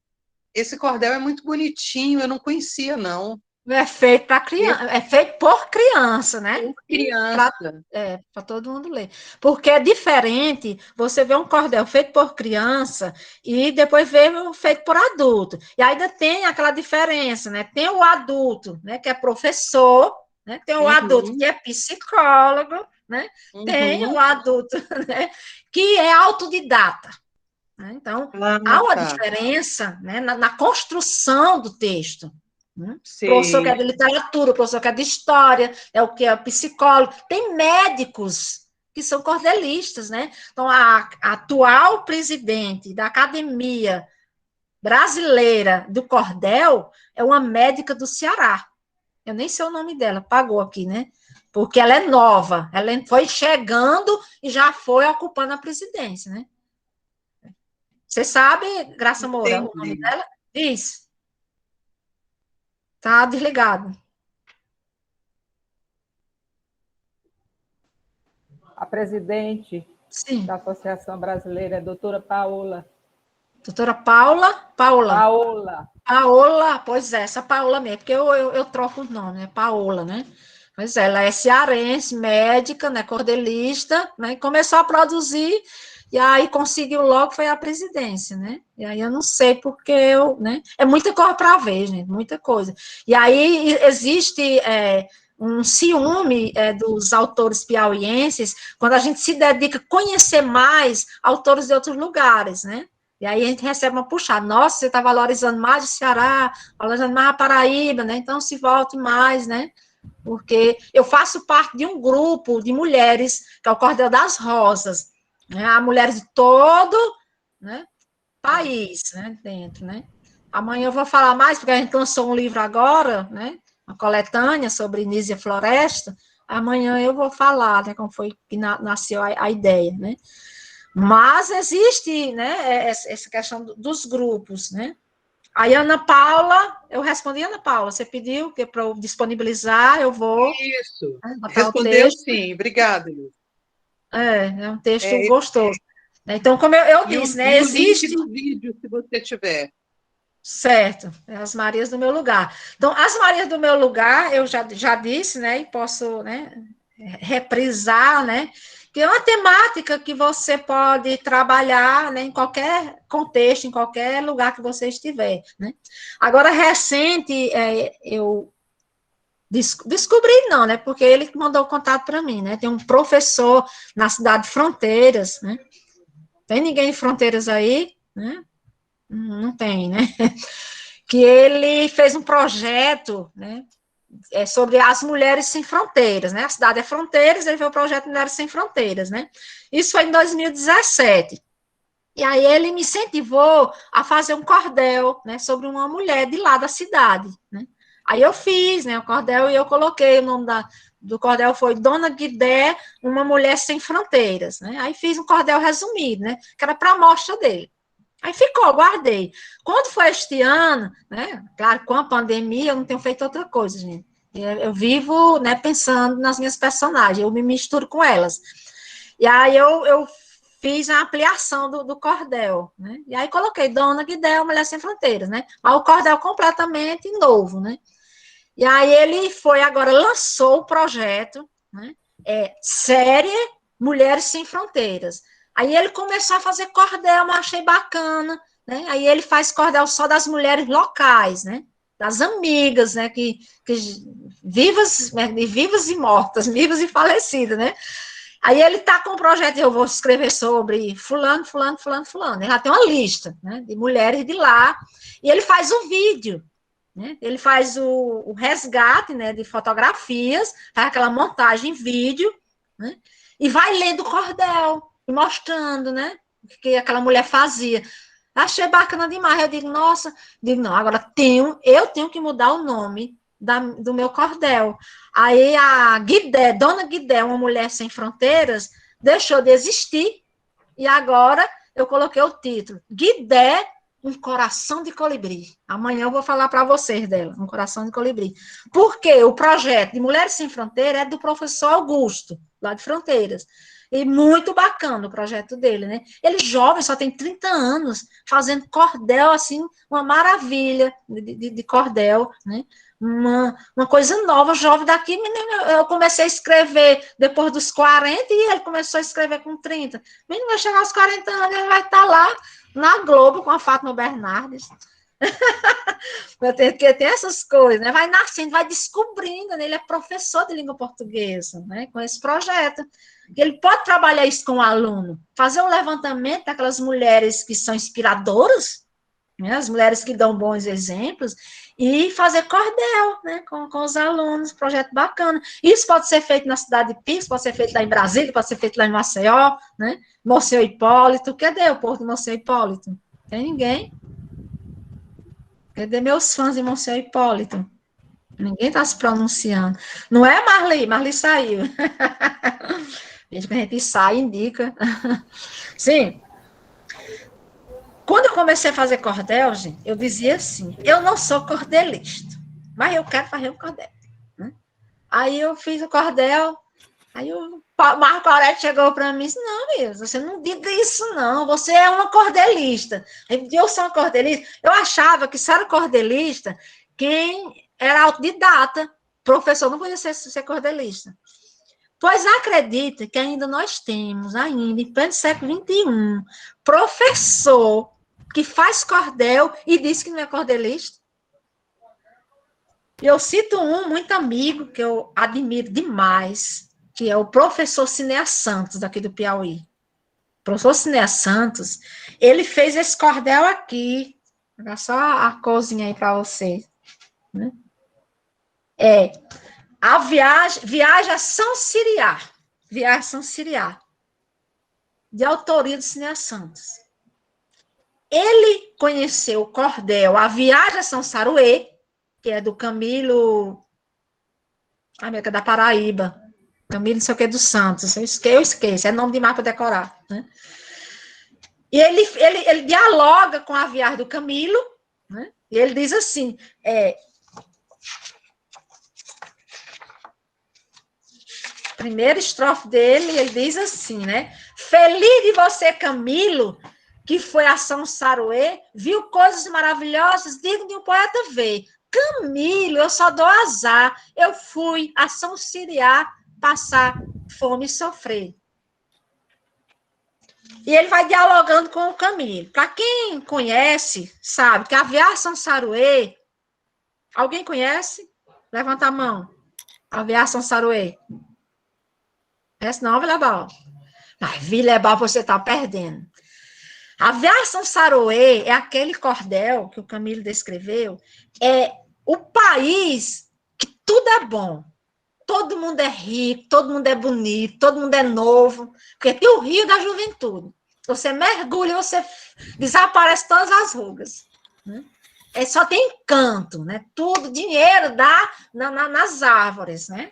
esse cordel é muito bonitinho, eu não conhecia, não. É feito para criança, é feito por criança, né? Por criança. Para todo mundo ler. Porque é diferente você ver um cordel feito por criança e depois ver um feito por adulto. E ainda tem aquela diferença, né? Tem o adulto, né, que é professor, né? Tem o adulto que é psicólogo, né? Tem o adulto, né, que é autodidata. Né? Então, há uma diferença, né, na construção do texto. O professor que é de literatura, o professor que é de história, é o que é psicólogo. Tem médicos que são cordelistas, né? Então, a atual presidente da Academia Brasileira do Cordel é uma médica do Ceará. Eu nem sei o nome dela, pagou aqui, né? Porque ela é nova, ela foi chegando e já foi ocupando a presidência, né? Você sabe, Graça Moura, o nome dela? Diz. Tá desligado. A presidente da Associação Brasileira é a doutora Paola. Doutora Paula? Paola. Paola, pois é, essa Paola mesmo, porque eu troco o nome, né? Paola, né? Pois é, ela é cearense, médica, né? Cordelista, né? E começou a produzir, e aí conseguiu logo, foi a presidência, né? E aí eu não sei porque né? É muita coisa para ver, gente, muita coisa. E aí existe um ciúme dos autores piauienses quando a gente se dedica a conhecer mais autores de outros lugares, né? E aí a gente recebe uma puxada, nossa, você está valorizando mais o Ceará, valorizando mais a Paraíba, né? Então se volte mais, né? Porque eu faço parte de um grupo de mulheres, que é o Cordel das Rosas, né? Há mulheres de todo, né, país, né, dentro, né? Amanhã eu vou falar mais, porque a gente lançou um livro agora, né, uma coletânea sobre Nísia Floresta. Amanhã eu vou falar, né, como foi que nasceu a ideia, né? Mas existe, né, essa questão dos grupos, né? Aí, Ana Paula, eu respondi, Ana Paula, você pediu que para eu disponibilizar, eu vou. Isso, botar respondeu o texto. sim, obrigada, Luz. É um texto gostoso. Então, como eu disse, né, existe... o link do vídeo, se você tiver. Certo, as Marias do Meu Lugar. Então, as Marias do Meu Lugar, eu já disse, né, e posso, né, reprisar, né, que é uma temática que você pode trabalhar, né, em qualquer contexto, em qualquer lugar que você estiver, né. Agora, recente, eu descobri não, né, porque ele mandou o contato para mim, né, tem um professor na cidade de Fronteiras, né, tem ninguém de Fronteiras aí, né, não tem, né, que ele fez um projeto, né, sobre as Mulheres Sem Fronteiras, né, a cidade é Fronteiras, ele fez o projeto Mulheres Sem Fronteiras, né, isso foi em 2017, e aí ele me incentivou a fazer um cordel, né, sobre uma mulher de lá da cidade, né, aí eu fiz, né, o cordel, e eu coloquei o nome do cordel foi Dona Guidé, uma mulher sem fronteiras, né, aí fiz um cordel resumido, né, que era para a amostra dele. Aí ficou, guardei. Quando foi este ano, né, claro, com a pandemia, eu não tenho feito outra coisa, gente. Eu vivo, né, pensando nas minhas personagens, eu me misturo com elas. E aí eu fiz a ampliação do cordel, né, e aí coloquei Dona Guidé, Mulher Sem Fronteiras, né, mas o cordel completamente novo, né. E aí ele agora lançou o projeto, né, série Mulheres Sem Fronteiras. Aí ele começou a fazer cordel, mas achei bacana, né? Aí ele faz cordel só das mulheres locais, né? Das amigas, né? Que vivas e mortas, vivas e falecidas, né? Aí ele tá com um projeto, eu vou escrever sobre fulano, fulano, fulano, fulano. Ele já tem uma lista, né? De mulheres de lá. E ele faz um vídeo, né? Ele faz o resgate, né? De fotografias, faz aquela montagem em vídeo, né? E vai lendo o cordel, mostrando, né, o que aquela mulher fazia. Achei bacana demais. Eu digo, nossa, não, agora eu tenho que mudar o nome do meu cordel. Aí a Guidé, Dona Guidé, uma mulher sem fronteiras, deixou de existir, e agora eu coloquei o título, Guidé, Um coração de colibri. Amanhã eu vou falar para vocês dela, um coração de colibri. Porque o projeto de Mulheres Sem Fronteira é do professor Augusto, lá de Fronteiras. E muito bacana o projeto dele, né? Ele jovem, só tem 30 anos, fazendo cordel, assim, uma maravilha de cordel, né? Uma coisa nova, jovem daqui, menino, eu comecei a escrever depois dos 40 e ele começou a escrever com 30. Menino, vai chegar aos 40 anos, ele vai estar lá na Globo com a Fátima Bernardes. Porque tem essas coisas, né? Vai nascendo, vai descobrindo, né? Ele é professor de língua portuguesa, né? Com esse projeto. Ele pode trabalhar isso com o aluno, fazer um levantamento daquelas mulheres que são inspiradoras, né? As mulheres que dão bons exemplos, e fazer cordel, né? Com os alunos, projeto bacana. Isso pode ser feito na cidade de Pix, pode ser feito lá em Brasília, pode ser feito lá em Maceió, né? Monsenhor Hipólito, cadê o povo de Monsenhor Hipólito? Tem ninguém? Cadê meus fãs de Monsenhor Hipólito? Ninguém está se pronunciando. Não é, Marli? Marli saiu. Desde que a gente sai, indica. Sim. Quando eu comecei a fazer cordel, gente, eu dizia assim, eu não sou cordelista, mas eu quero fazer um cordel. Né? Aí eu fiz o cordel, aí o Marco Aurélio chegou para mim e disse, não, Ilza, você não diga isso não, você é uma cordelista. Eu sou uma cordelista. Eu achava que se era cordelista, quem era autodidata, professor não podia ser cordelista. Pois acredita que ainda nós temos, ainda em pleno século XXI, professor que faz cordel e diz que não é cordelista. Eu cito um muito amigo que eu admiro demais, que é o professor Cinéa Santos, daqui do Piauí. O professor Cinéa Santos, ele fez esse cordel aqui. Olha só a corzinha aí para vocês. Né? A viagem a São Siriá. Viagem a São Siriá. De autoria do Cinéa Santos. Ele conheceu o cordel A Viagem a São Saruê, que é do Camilo... Amiga da Paraíba. Camilo não sei o que dos Santos. Eu esqueço, é nome demais para decorar. Né? E ele dialoga com a viagem do Camilo, né? E ele diz assim... Primeira estrofe dele, ele diz assim, né? Feliz de você, Camilo, que foi a São Saruê, viu coisas maravilhosas, digno de um poeta ver. Camilo, eu só dou azar. Eu fui a São Siriá passar fome e sofrer. E ele vai dialogando com o Camilo. Para quem conhece, sabe que a viagem a São Saruê, alguém conhece? Levanta a mão. A viagem a São Saruê. Essa não, Vilebal. Mas Vilebal você está perdendo. A viagem a São Saruê é aquele cordel que o Camilo descreveu, é o país que tudo é bom. Todo mundo é rico, todo mundo é bonito, todo mundo é novo, porque tem o rio da juventude. Você mergulha, você desaparece todas as rugas. Né? Só tem encanto, né? Tudo, dinheiro dá nas árvores, né?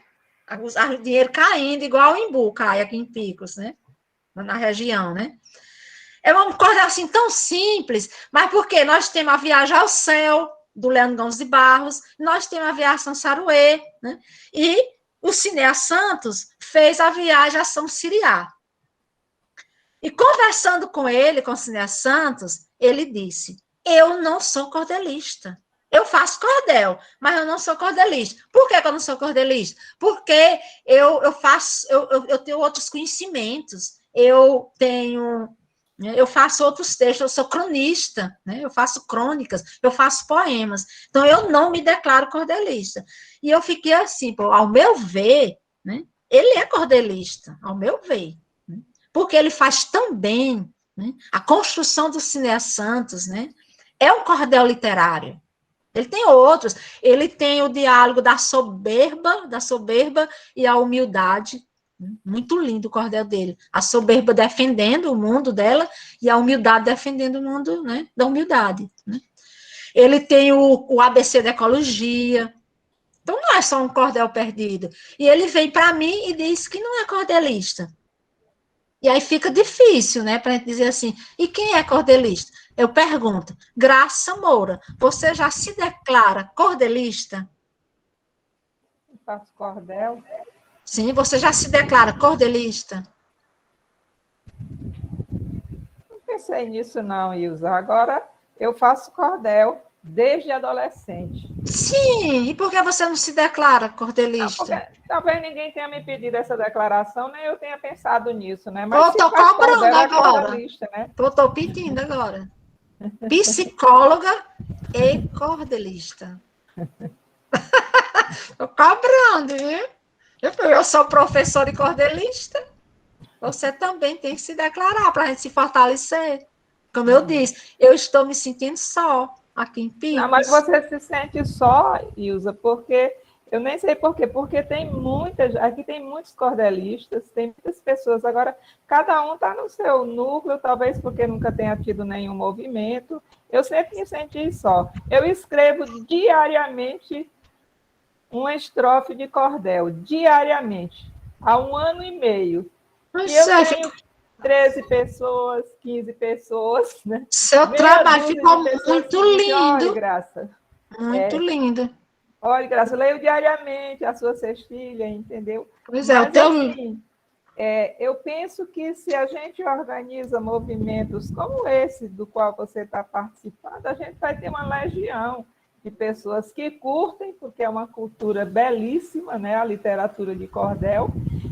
O dinheiro caindo, igual o imbu cai aqui em Picos, né? Na região, né? É uma coisa assim tão simples, mas porque nós temos a viagem ao céu, do Leandro Gomes de Barros, nós temos a viagem a São Saruê, né? E o Cinéa Santos fez a viagem a São Siriá. E conversando com ele, com o Cinéa Santos, ele disse, eu não sou cordelista. Eu faço cordel, mas eu não sou cordelista. Por que eu não sou cordelista? Porque eu tenho outros conhecimentos, eu faço outros textos, eu sou cronista, né? Eu faço crônicas, eu faço poemas. Então, eu não me declaro cordelista. E eu fiquei assim, ao meu ver, né? Ele é cordelista, ao meu ver. Né? Porque ele faz tão bem, né? A construção do Cinéa Santos, né? É um cordel literário. Ele tem outros. Ele tem o diálogo da soberba e a humildade. Muito lindo o cordel dele. A soberba defendendo o mundo dela e a humildade defendendo o mundo, né, da humildade. Né? Ele tem o ABC da ecologia. Então, não é só um cordel perdido. E ele vem para mim e diz que não é cordelista. E aí fica difícil, né, para a gente dizer assim, e quem é cordelista? Eu pergunto, Graça Moura, você já se declara cordelista? Eu faço cordel. Sim, você já se declara cordelista? Não pensei nisso não, Ilza. Agora eu faço cordel desde adolescente. Sim, e por que você não se declara Não, cordelista? porque talvez ninguém tenha me pedido essa declaração, nem eu tenha pensado nisso, né? Mas Eu se tô faz cobrando cordel, é agora. cordelista, né? Eu tô pedindo agora. Psicóloga e cordelista. Tô cobrando, viu? Eu sou professora e cordelista. Você também tem que se declarar para a gente se fortalecer. Como eu disse, eu estou me sentindo só aqui em Picos. Não, mas você se sente só, Ilza, porque eu nem sei por quê, porque tem muitas, aqui tem muitos cordelistas, tem muitas pessoas. Agora, cada um está no seu núcleo, talvez porque nunca tenha tido nenhum movimento. Eu sempre me senti só. Eu escrevo diariamente uma estrofe de cordel, diariamente, há 1 ano e meio. E eu tenho 13 pessoas, 15 pessoas, né? Seu trabalho ficou muito lindo. Olha, Graça. Muito lindo. Olha, Graça, eu leio diariamente a sua cestilha, entendeu? Pois é, mas, assim, eu penso que se a gente organiza movimentos como esse do qual você está participando, a gente vai ter uma legião de pessoas que curtem, porque é uma cultura belíssima, né, a literatura de cordel,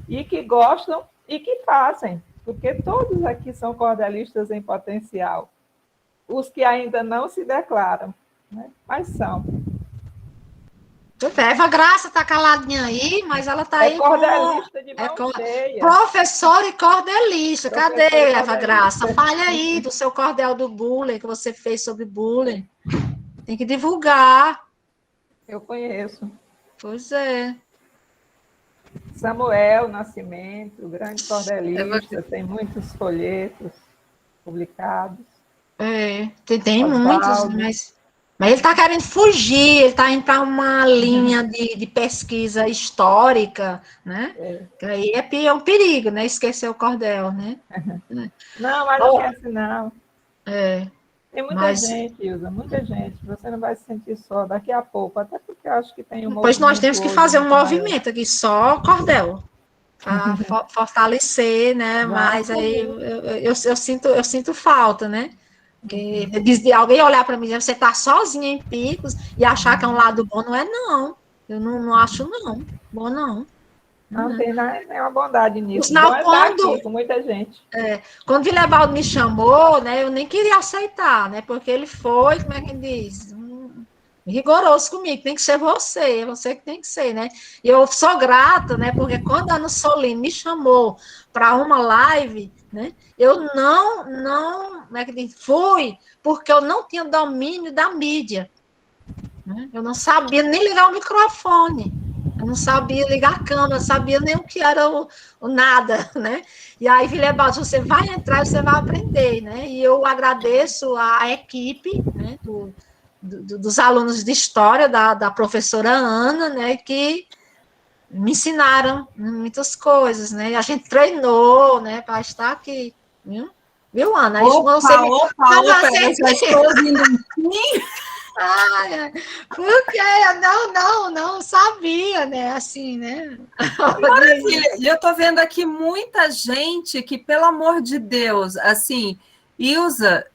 e que gostam e que fazem, porque todos aqui são cordelistas em potencial. Os que ainda não se declaram, né, mas são. Eva Graça está caladinha aí, mas ela está aí cordelista de mão cheia. Professora e cordelista. Cadê, Eva Graça? Fale aí do seu cordel do bullying que você fez sobre bullying. Tem que divulgar. Eu conheço. Pois é. Samuel Nascimento, grande cordelista, tem muitos folhetos publicados. Tem muitos, mas ele está querendo fugir, ele está indo para uma linha de pesquisa histórica, né? Que aí é um perigo, né? Esquecer o cordel, né? Não, mas não esquece, não. Tem muita Mas... gente, Ilza, muita gente. Você não vai se sentir só daqui a pouco, até porque eu acho que tem um Pois nós temos que fazer um movimento aqui, só cordel, para fortalecer, né? Mas aí eu sinto falta, né? De alguém olhar para mim e dizer, você está sozinha em Picos e achar que é um lado bom, não é não. Eu não acho, não. Bom, não. Não tem nenhuma bondade nisso. Não, aqui, com muita gente. Quando o Vilebaldo me chamou, né, eu nem queria aceitar, né, porque ele foi, como é que diz, rigoroso comigo, tem que ser você que tem que ser, né, e eu sou grata, né, porque quando a Ana Solino me chamou para uma live, né, eu não, como é que diz, fui, porque eu não tinha domínio da mídia, né, eu não sabia nem ligar o microfone, eu não sabia ligar a câmera, não sabia nem o que era o nada, né? E aí, Vilebaldo, você vai entrar e você vai aprender, né? E eu agradeço a equipe, né, dos alunos de história, da professora Ana, né, que me ensinaram muitas coisas, né? E a gente treinou, né, para estar aqui, viu, Ana? Opa, eu já estou ouvindo um sim. Porque eu não sabia, né? Assim, né? Maravilha. E eu estou vendo aqui muita gente que, pelo amor de Deus, assim, Ilza,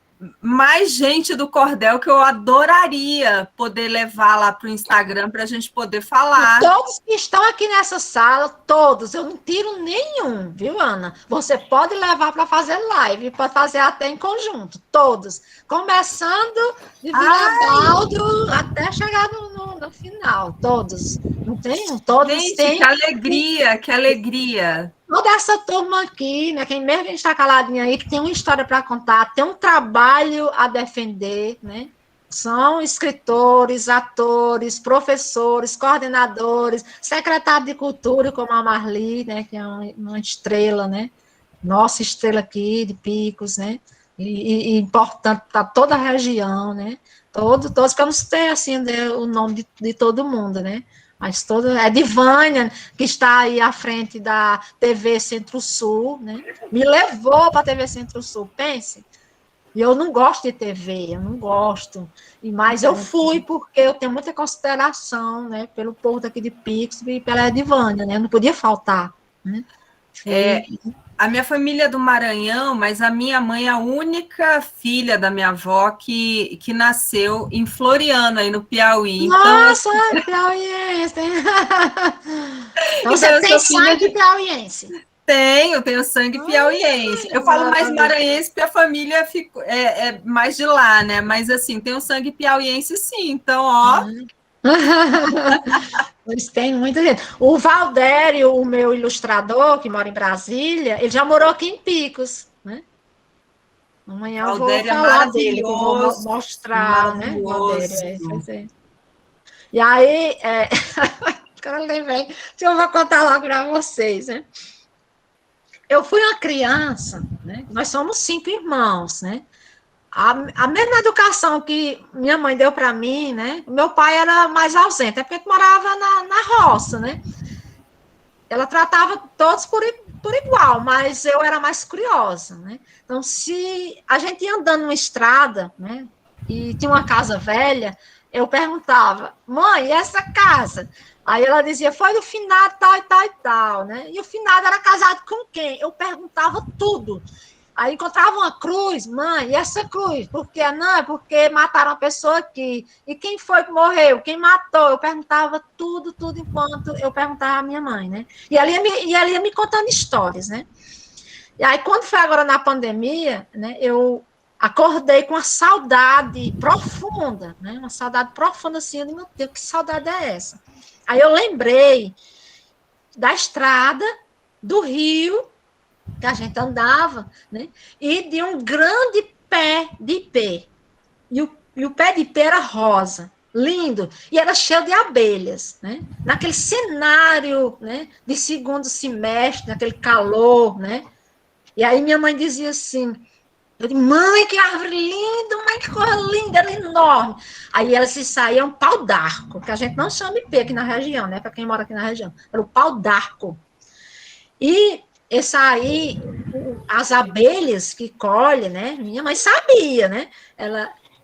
mais gente do cordel que eu adoraria poder levar lá para o Instagram para a gente poder falar. Todos que estão aqui nessa sala, todos, eu não tiro nenhum, viu, Ana? Você pode levar para fazer live, pode fazer até em conjunto, todos. Começando de Vilebaldo até chegar no final, todos. Não tem? Todos gente, têm. Que alegria. Toda essa turma aqui, né, quem mesmo a gente está caladinha aí, que tem uma história para contar, tem um trabalho a defender, né? São escritores, atores, professores, coordenadores, secretário de cultura, como a Marli, né, que é uma estrela, né? Nossa estrela aqui de Picos, né? E importante para toda a região, né? Todos, para não ter assim, né, o nome de todo mundo, né? Mas é Divânia, que está aí à frente da TV Centro-Sul, né? Me levou para a TV Centro-Sul, pense. E eu não gosto de TV, eu não gosto. Mas eu fui porque eu tenho muita consideração, né, pelo povo daqui de Pix e pela Edivânia, né? Eu não podia faltar, né? A minha família é do Maranhão, mas a minha mãe é a única filha da minha avó que nasceu em Floriano, aí no Piauí. Nossa, então, piauiense! Então você tem sangue piauiense. Tenho sangue piauiense. Eu falo mais maranhense porque a família é mais de lá, né? Mas assim, tem o sangue piauiense sim, então, ó. Eles têm muita gente. O Valdério, o meu ilustrador, que mora em Brasília, ele já morou aqui em Picos, né? Amanhã eu vou falar dele, que eu vou mostrar, né? Valdério, E aí, eu lembrei, eu vou contar logo para vocês, né? Eu fui uma criança, né? Nós somos 5 irmãos, né? A mesma educação que minha mãe deu para mim, né? Meu pai era mais ausente, é porque morava na roça, né? Ela tratava todos por igual, mas eu era mais curiosa, né? Então, se a gente ia andando numa estrada, né? E tinha uma casa velha, eu perguntava, mãe, e essa casa? Aí ela dizia, foi do finado tal e tal e tal, né? E o finado era casado com quem? Eu perguntava tudo. Aí encontrava uma cruz, mãe, e essa cruz? Por quê? Não, é porque mataram a pessoa aqui. E quem foi que morreu? Quem matou? Eu perguntava tudo enquanto eu perguntava à minha mãe, né? E ela ia me contando histórias, né? E aí, quando foi agora na pandemia, né, eu acordei com uma saudade profunda, né? Uma saudade profunda, assim, eu disse, meu Deus, que saudade é essa? Aí eu lembrei da estrada, do rio, que a gente andava, né? E de um grande pé de ipê. E o pé de ipê era rosa, lindo, e era cheio de abelhas, né? Naquele cenário, né, de segundo semestre, naquele calor, né? E aí minha mãe dizia assim, eu disse, mãe, que árvore linda, mãe, que coisa linda, era enorme. Aí ela se saía um pau d'arco, que a gente não chama ipê aqui na região, né? Para quem mora aqui na região, era o pau d'arco. E esse aí, as abelhas que colhem, né? Minha mãe sabia, né?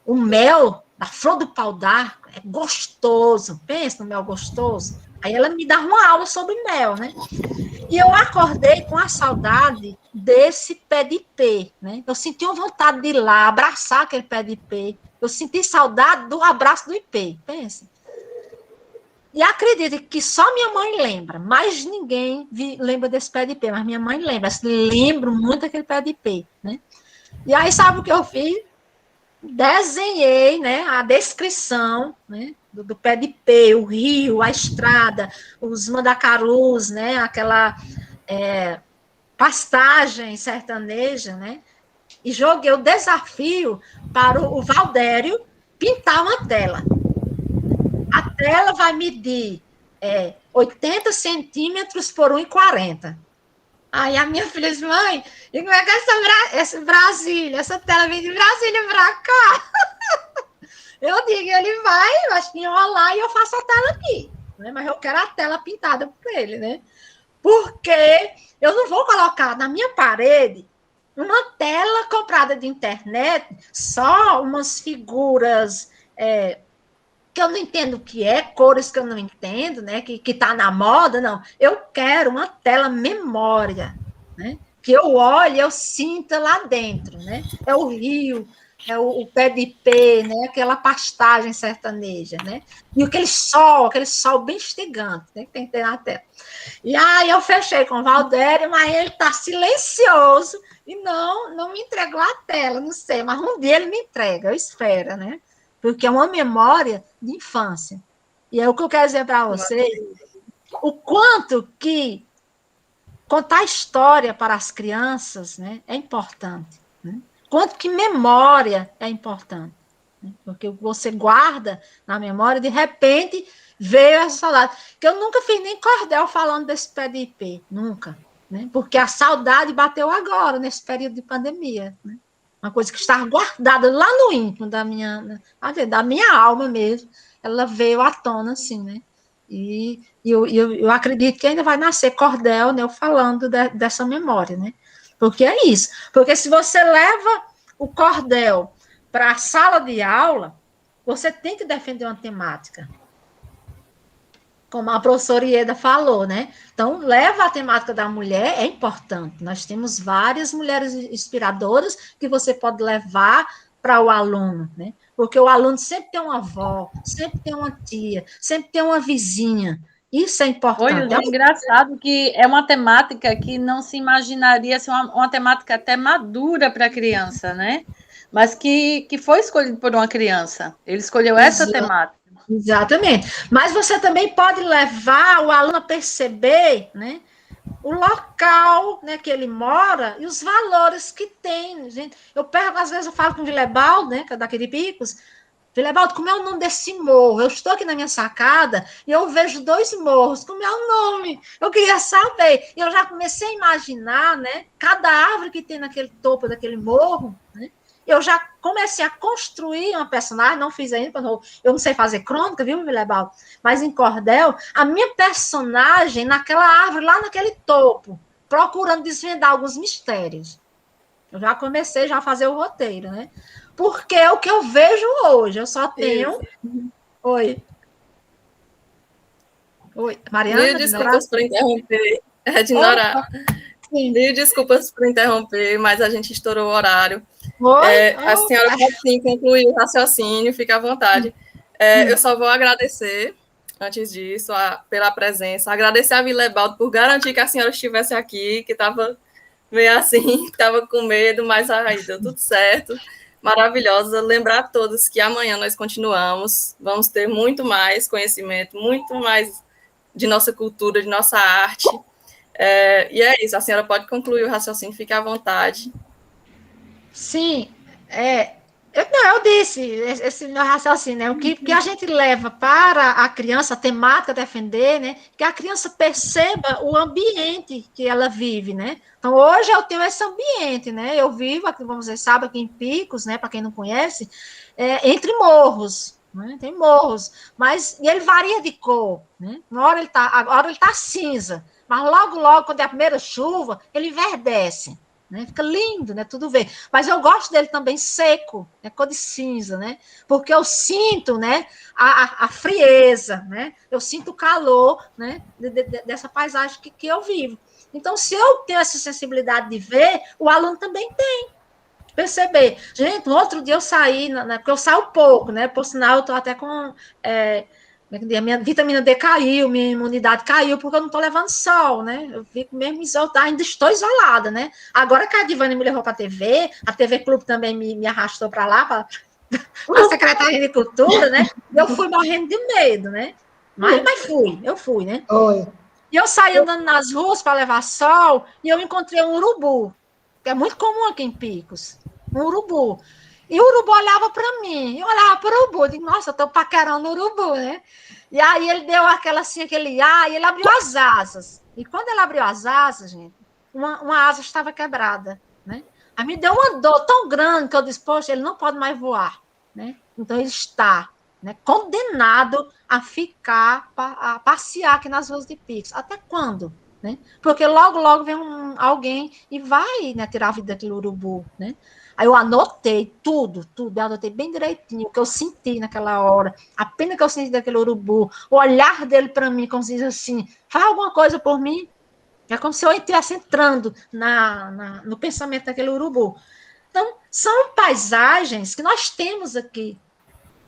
O mel da flor do pau d'arco é gostoso. Pensa no mel gostoso. Aí ela me dava uma aula sobre mel, né? E eu acordei com a saudade desse pé de ipê, né? Eu senti uma vontade de ir lá, abraçar aquele pé de ipê. Eu senti saudade do abraço do ipê, pensa. E acredite que só minha mãe lembra, mais ninguém lembra desse pé de ipê, mas minha mãe lembra, lembro muito daquele pé de ipê, né? E aí, sabe o que eu fiz? Desenhei, né, a descrição, né, do pé de ipê, o rio, a estrada, os mandacarus, né, aquela pastagem sertaneja, né, e joguei o desafio para o Valdério pintar uma tela. A tela vai medir 80 centímetros por 1,40. Aí a minha filha disse, mãe, e como é que essa Brasília, essa tela vem de Brasília para cá? Eu digo, ele vai enrolar e eu faço a tela aqui, né? Mas eu quero a tela pintada por ele, né? Porque eu não vou colocar na minha parede uma tela comprada de internet, só umas figuras que eu não entendo o que é, cores que eu não entendo, né, que tá na moda, não. Eu quero uma tela memória, né, que eu olhe, eu sinta lá dentro, né, é o rio, é o pé de ipê, né, aquela pastagem sertaneja, né, e aquele sol bem instigante, né, que tem que ter na tela. E aí eu fechei com o Valdério, mas ele tá silencioso e não me entregou a tela, não sei, mas um dia ele me entrega, eu espero, né, porque é uma memória de infância. E é o que eu quero dizer para vocês, o quanto que contar história para as crianças, né, é importante. Né? Quanto que memória é importante. Né? Porque você guarda na memória, de repente veio essa saudade. Que eu nunca fiz nem cordel falando desse pé de ipê, nunca. Né? Porque a saudade bateu agora, nesse período de pandemia. Né? Uma coisa que estava guardada lá no íntimo da minha alma mesmo, ela veio à tona, assim, né? E eu acredito que ainda vai nascer cordel, né, eu falando dessa memória, né? Porque é isso. Porque se você leva o cordel para a sala de aula, você tem que defender uma temática. Como a professora Ieda falou, né? Então, leva a temática da mulher, é importante. Nós temos várias mulheres inspiradoras que você pode levar para o aluno, né? Porque o aluno sempre tem uma avó, sempre tem uma tia, sempre tem uma vizinha. Isso é importante. É engraçado que é uma temática que não se imaginaria ser uma temática até madura para a criança, né? Mas que foi escolhido por uma criança. Ele escolheu essa temática. Exatamente. Mas você também pode levar o aluno a perceber, né, o local, né, que ele mora e os valores que tem. Gente, eu pego, às vezes eu falo com o Vilebaldo, né, que é daqui de Picos, Vilebaldo, como é o nome desse morro? Eu estou aqui na minha sacada e eu vejo 2 morros. Como é o nome? Eu queria saber. E eu já comecei a imaginar, né, cada árvore que tem naquele topo daquele morro, né? Eu já comecei a construir uma personagem, não fiz ainda, eu não sei fazer crônica, viu, Vilebaldo? Mas em cordel, a minha personagem naquela árvore, lá naquele topo, procurando desvendar alguns mistérios. Eu já comecei já a fazer o roteiro, né? Porque é o que eu vejo hoje, eu só tenho... Isso. Oi, Mariana? Mil desculpas por interromper, de ignorar. Mil desculpas por interromper, mas a gente estourou o horário. A senhora pode sim concluir o raciocínio, fica à vontade. Eu só vou agradecer, antes disso, pela presença, agradecer a Vilebaldo por garantir que a senhora estivesse aqui, que estava meio assim, estava com medo, mas aí deu tudo certo. Maravilhosa. Lembrar a todos que amanhã nós continuamos, vamos ter muito mais conhecimento, muito mais de nossa cultura, de nossa arte. E é isso, a senhora pode concluir o raciocínio, fique à vontade. Sim, eu disse, esse meu raciocínio, né? O que a gente leva para a criança, a temática defender, né? Que a criança perceba o ambiente que ela vive, né? Então, hoje eu tenho esse ambiente, né? Eu vivo, aqui, vamos dizer, sabe, aqui em Picos, né? Para quem não conhece, entre morros, né? Tem morros, e ele varia de cor, né? Agora ele tá cinza, mas logo, quando é a primeira chuva, ele enverdece. Né? Fica lindo, né? Tudo verde. Mas eu gosto dele também seco, né? Cor de cinza, né? Porque eu sinto, né? A frieza, né? Eu sinto o calor, né? Dessa paisagem que eu vivo. Então, se eu tenho essa sensibilidade de ver, o aluno também tem. Perceber. Gente, no outro dia eu saí, porque eu saio pouco, né? Por sinal, eu estou até com... minha vitamina D caiu, minha imunidade caiu, porque eu não estou levando sol, né? Eu fico mesmo isolada, ainda estou isolada, né? Agora que a Divane me levou para a TV Clube também me arrastou para lá, para a Secretaria de Cultura, né? Eu fui morrendo de medo, né? Mas eu fui, né? Oi. E eu saí andando nas ruas para levar sol, e eu encontrei um urubu, que é muito comum aqui em Picos, um urubu. E o urubu olhava para mim, eu olhava para o urubu, eu digo, nossa, eu estou paquerando o urubu, né? E aí ele deu aquele ar, e ele abriu as asas. E quando ele abriu as asas, gente, uma asa estava quebrada, né? Aí me deu uma dor tão grande que eu disse, poxa, ele não pode mais voar, né? Então ele está, né, condenado a ficar, a passear aqui nas ruas de Picos. Até quando? Né? Porque logo vem alguém e vai, né, tirar a vida daquele urubu, né? Aí eu anotei tudo, eu anotei bem direitinho o que eu senti naquela hora, a pena que eu senti daquele urubu, o olhar dele para mim, como se diz assim, faz alguma coisa por mim. É como se eu estivesse entrando no pensamento daquele urubu. Então, são paisagens que nós temos aqui.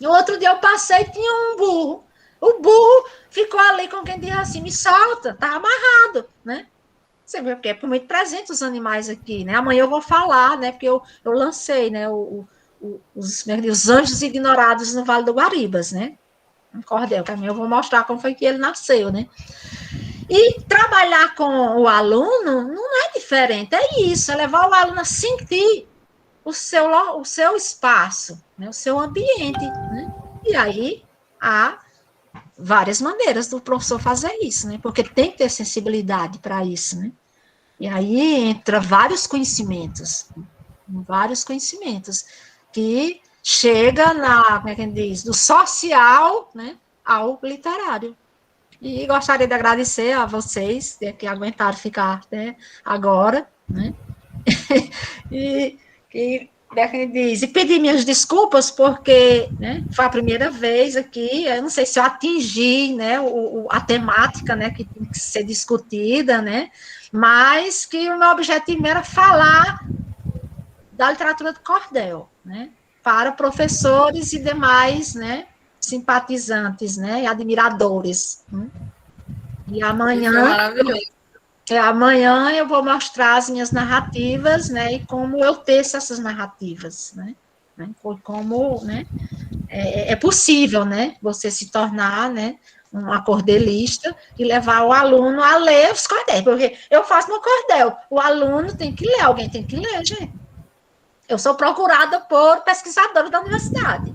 E outro dia eu passei e tinha um burro. O burro ficou ali com quem diz assim, me solta, tá amarrado, né? Você vê, porque é muito presente os animais aqui, né? Amanhã eu vou falar, né? Porque eu lancei, né? Os anjos ignorados no Vale do Guaribas, né? Um cordel, que amanhã eu vou mostrar como foi que ele nasceu, né? E trabalhar com o aluno não é diferente, é isso, é levar o aluno a sentir o seu espaço, né? O seu ambiente, né? E aí há várias maneiras do professor fazer isso, né? Porque tem que ter sensibilidade para isso, né? E aí entra vários conhecimentos que chega como é que diz, do social, né, ao literário. E gostaria de agradecer a vocês, né, que aguentaram ficar, né, agora, né? E diz, e pedir minhas desculpas, porque, né, foi a primeira vez aqui, eu não sei se eu atingi, né, a temática, né, que tem que ser discutida, né, mas que o meu objetivo era falar da literatura do cordel, né, para professores e demais, né, simpatizantes, né, e admiradores. Né? E amanhã eu vou mostrar as minhas narrativas, né, e como eu teço essas narrativas, né, como, né, é possível, né, você se tornar, né, um acordelista e levar o aluno a ler os cordéis, porque eu faço no cordel, o aluno tem que ler, alguém tem que ler, gente. Eu sou procurada por pesquisadores da universidade,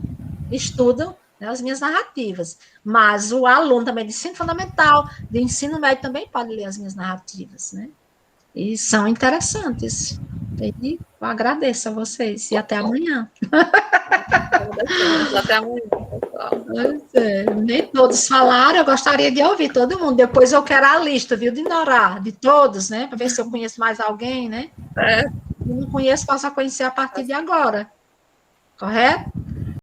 estudam, né, as minhas narrativas, mas o aluno também de ensino fundamental, de ensino médio também pode ler as minhas narrativas, né? E são interessantes. E eu agradeço a vocês e até amanhã. Até amanhã, pessoal. Nem todos falaram, eu gostaria de ouvir todo mundo. Depois eu quero a lista, viu, de Norá, de todos, né? Para ver se eu conheço mais alguém, né? Se não conheço, passo a conhecer a partir de agora. Correto?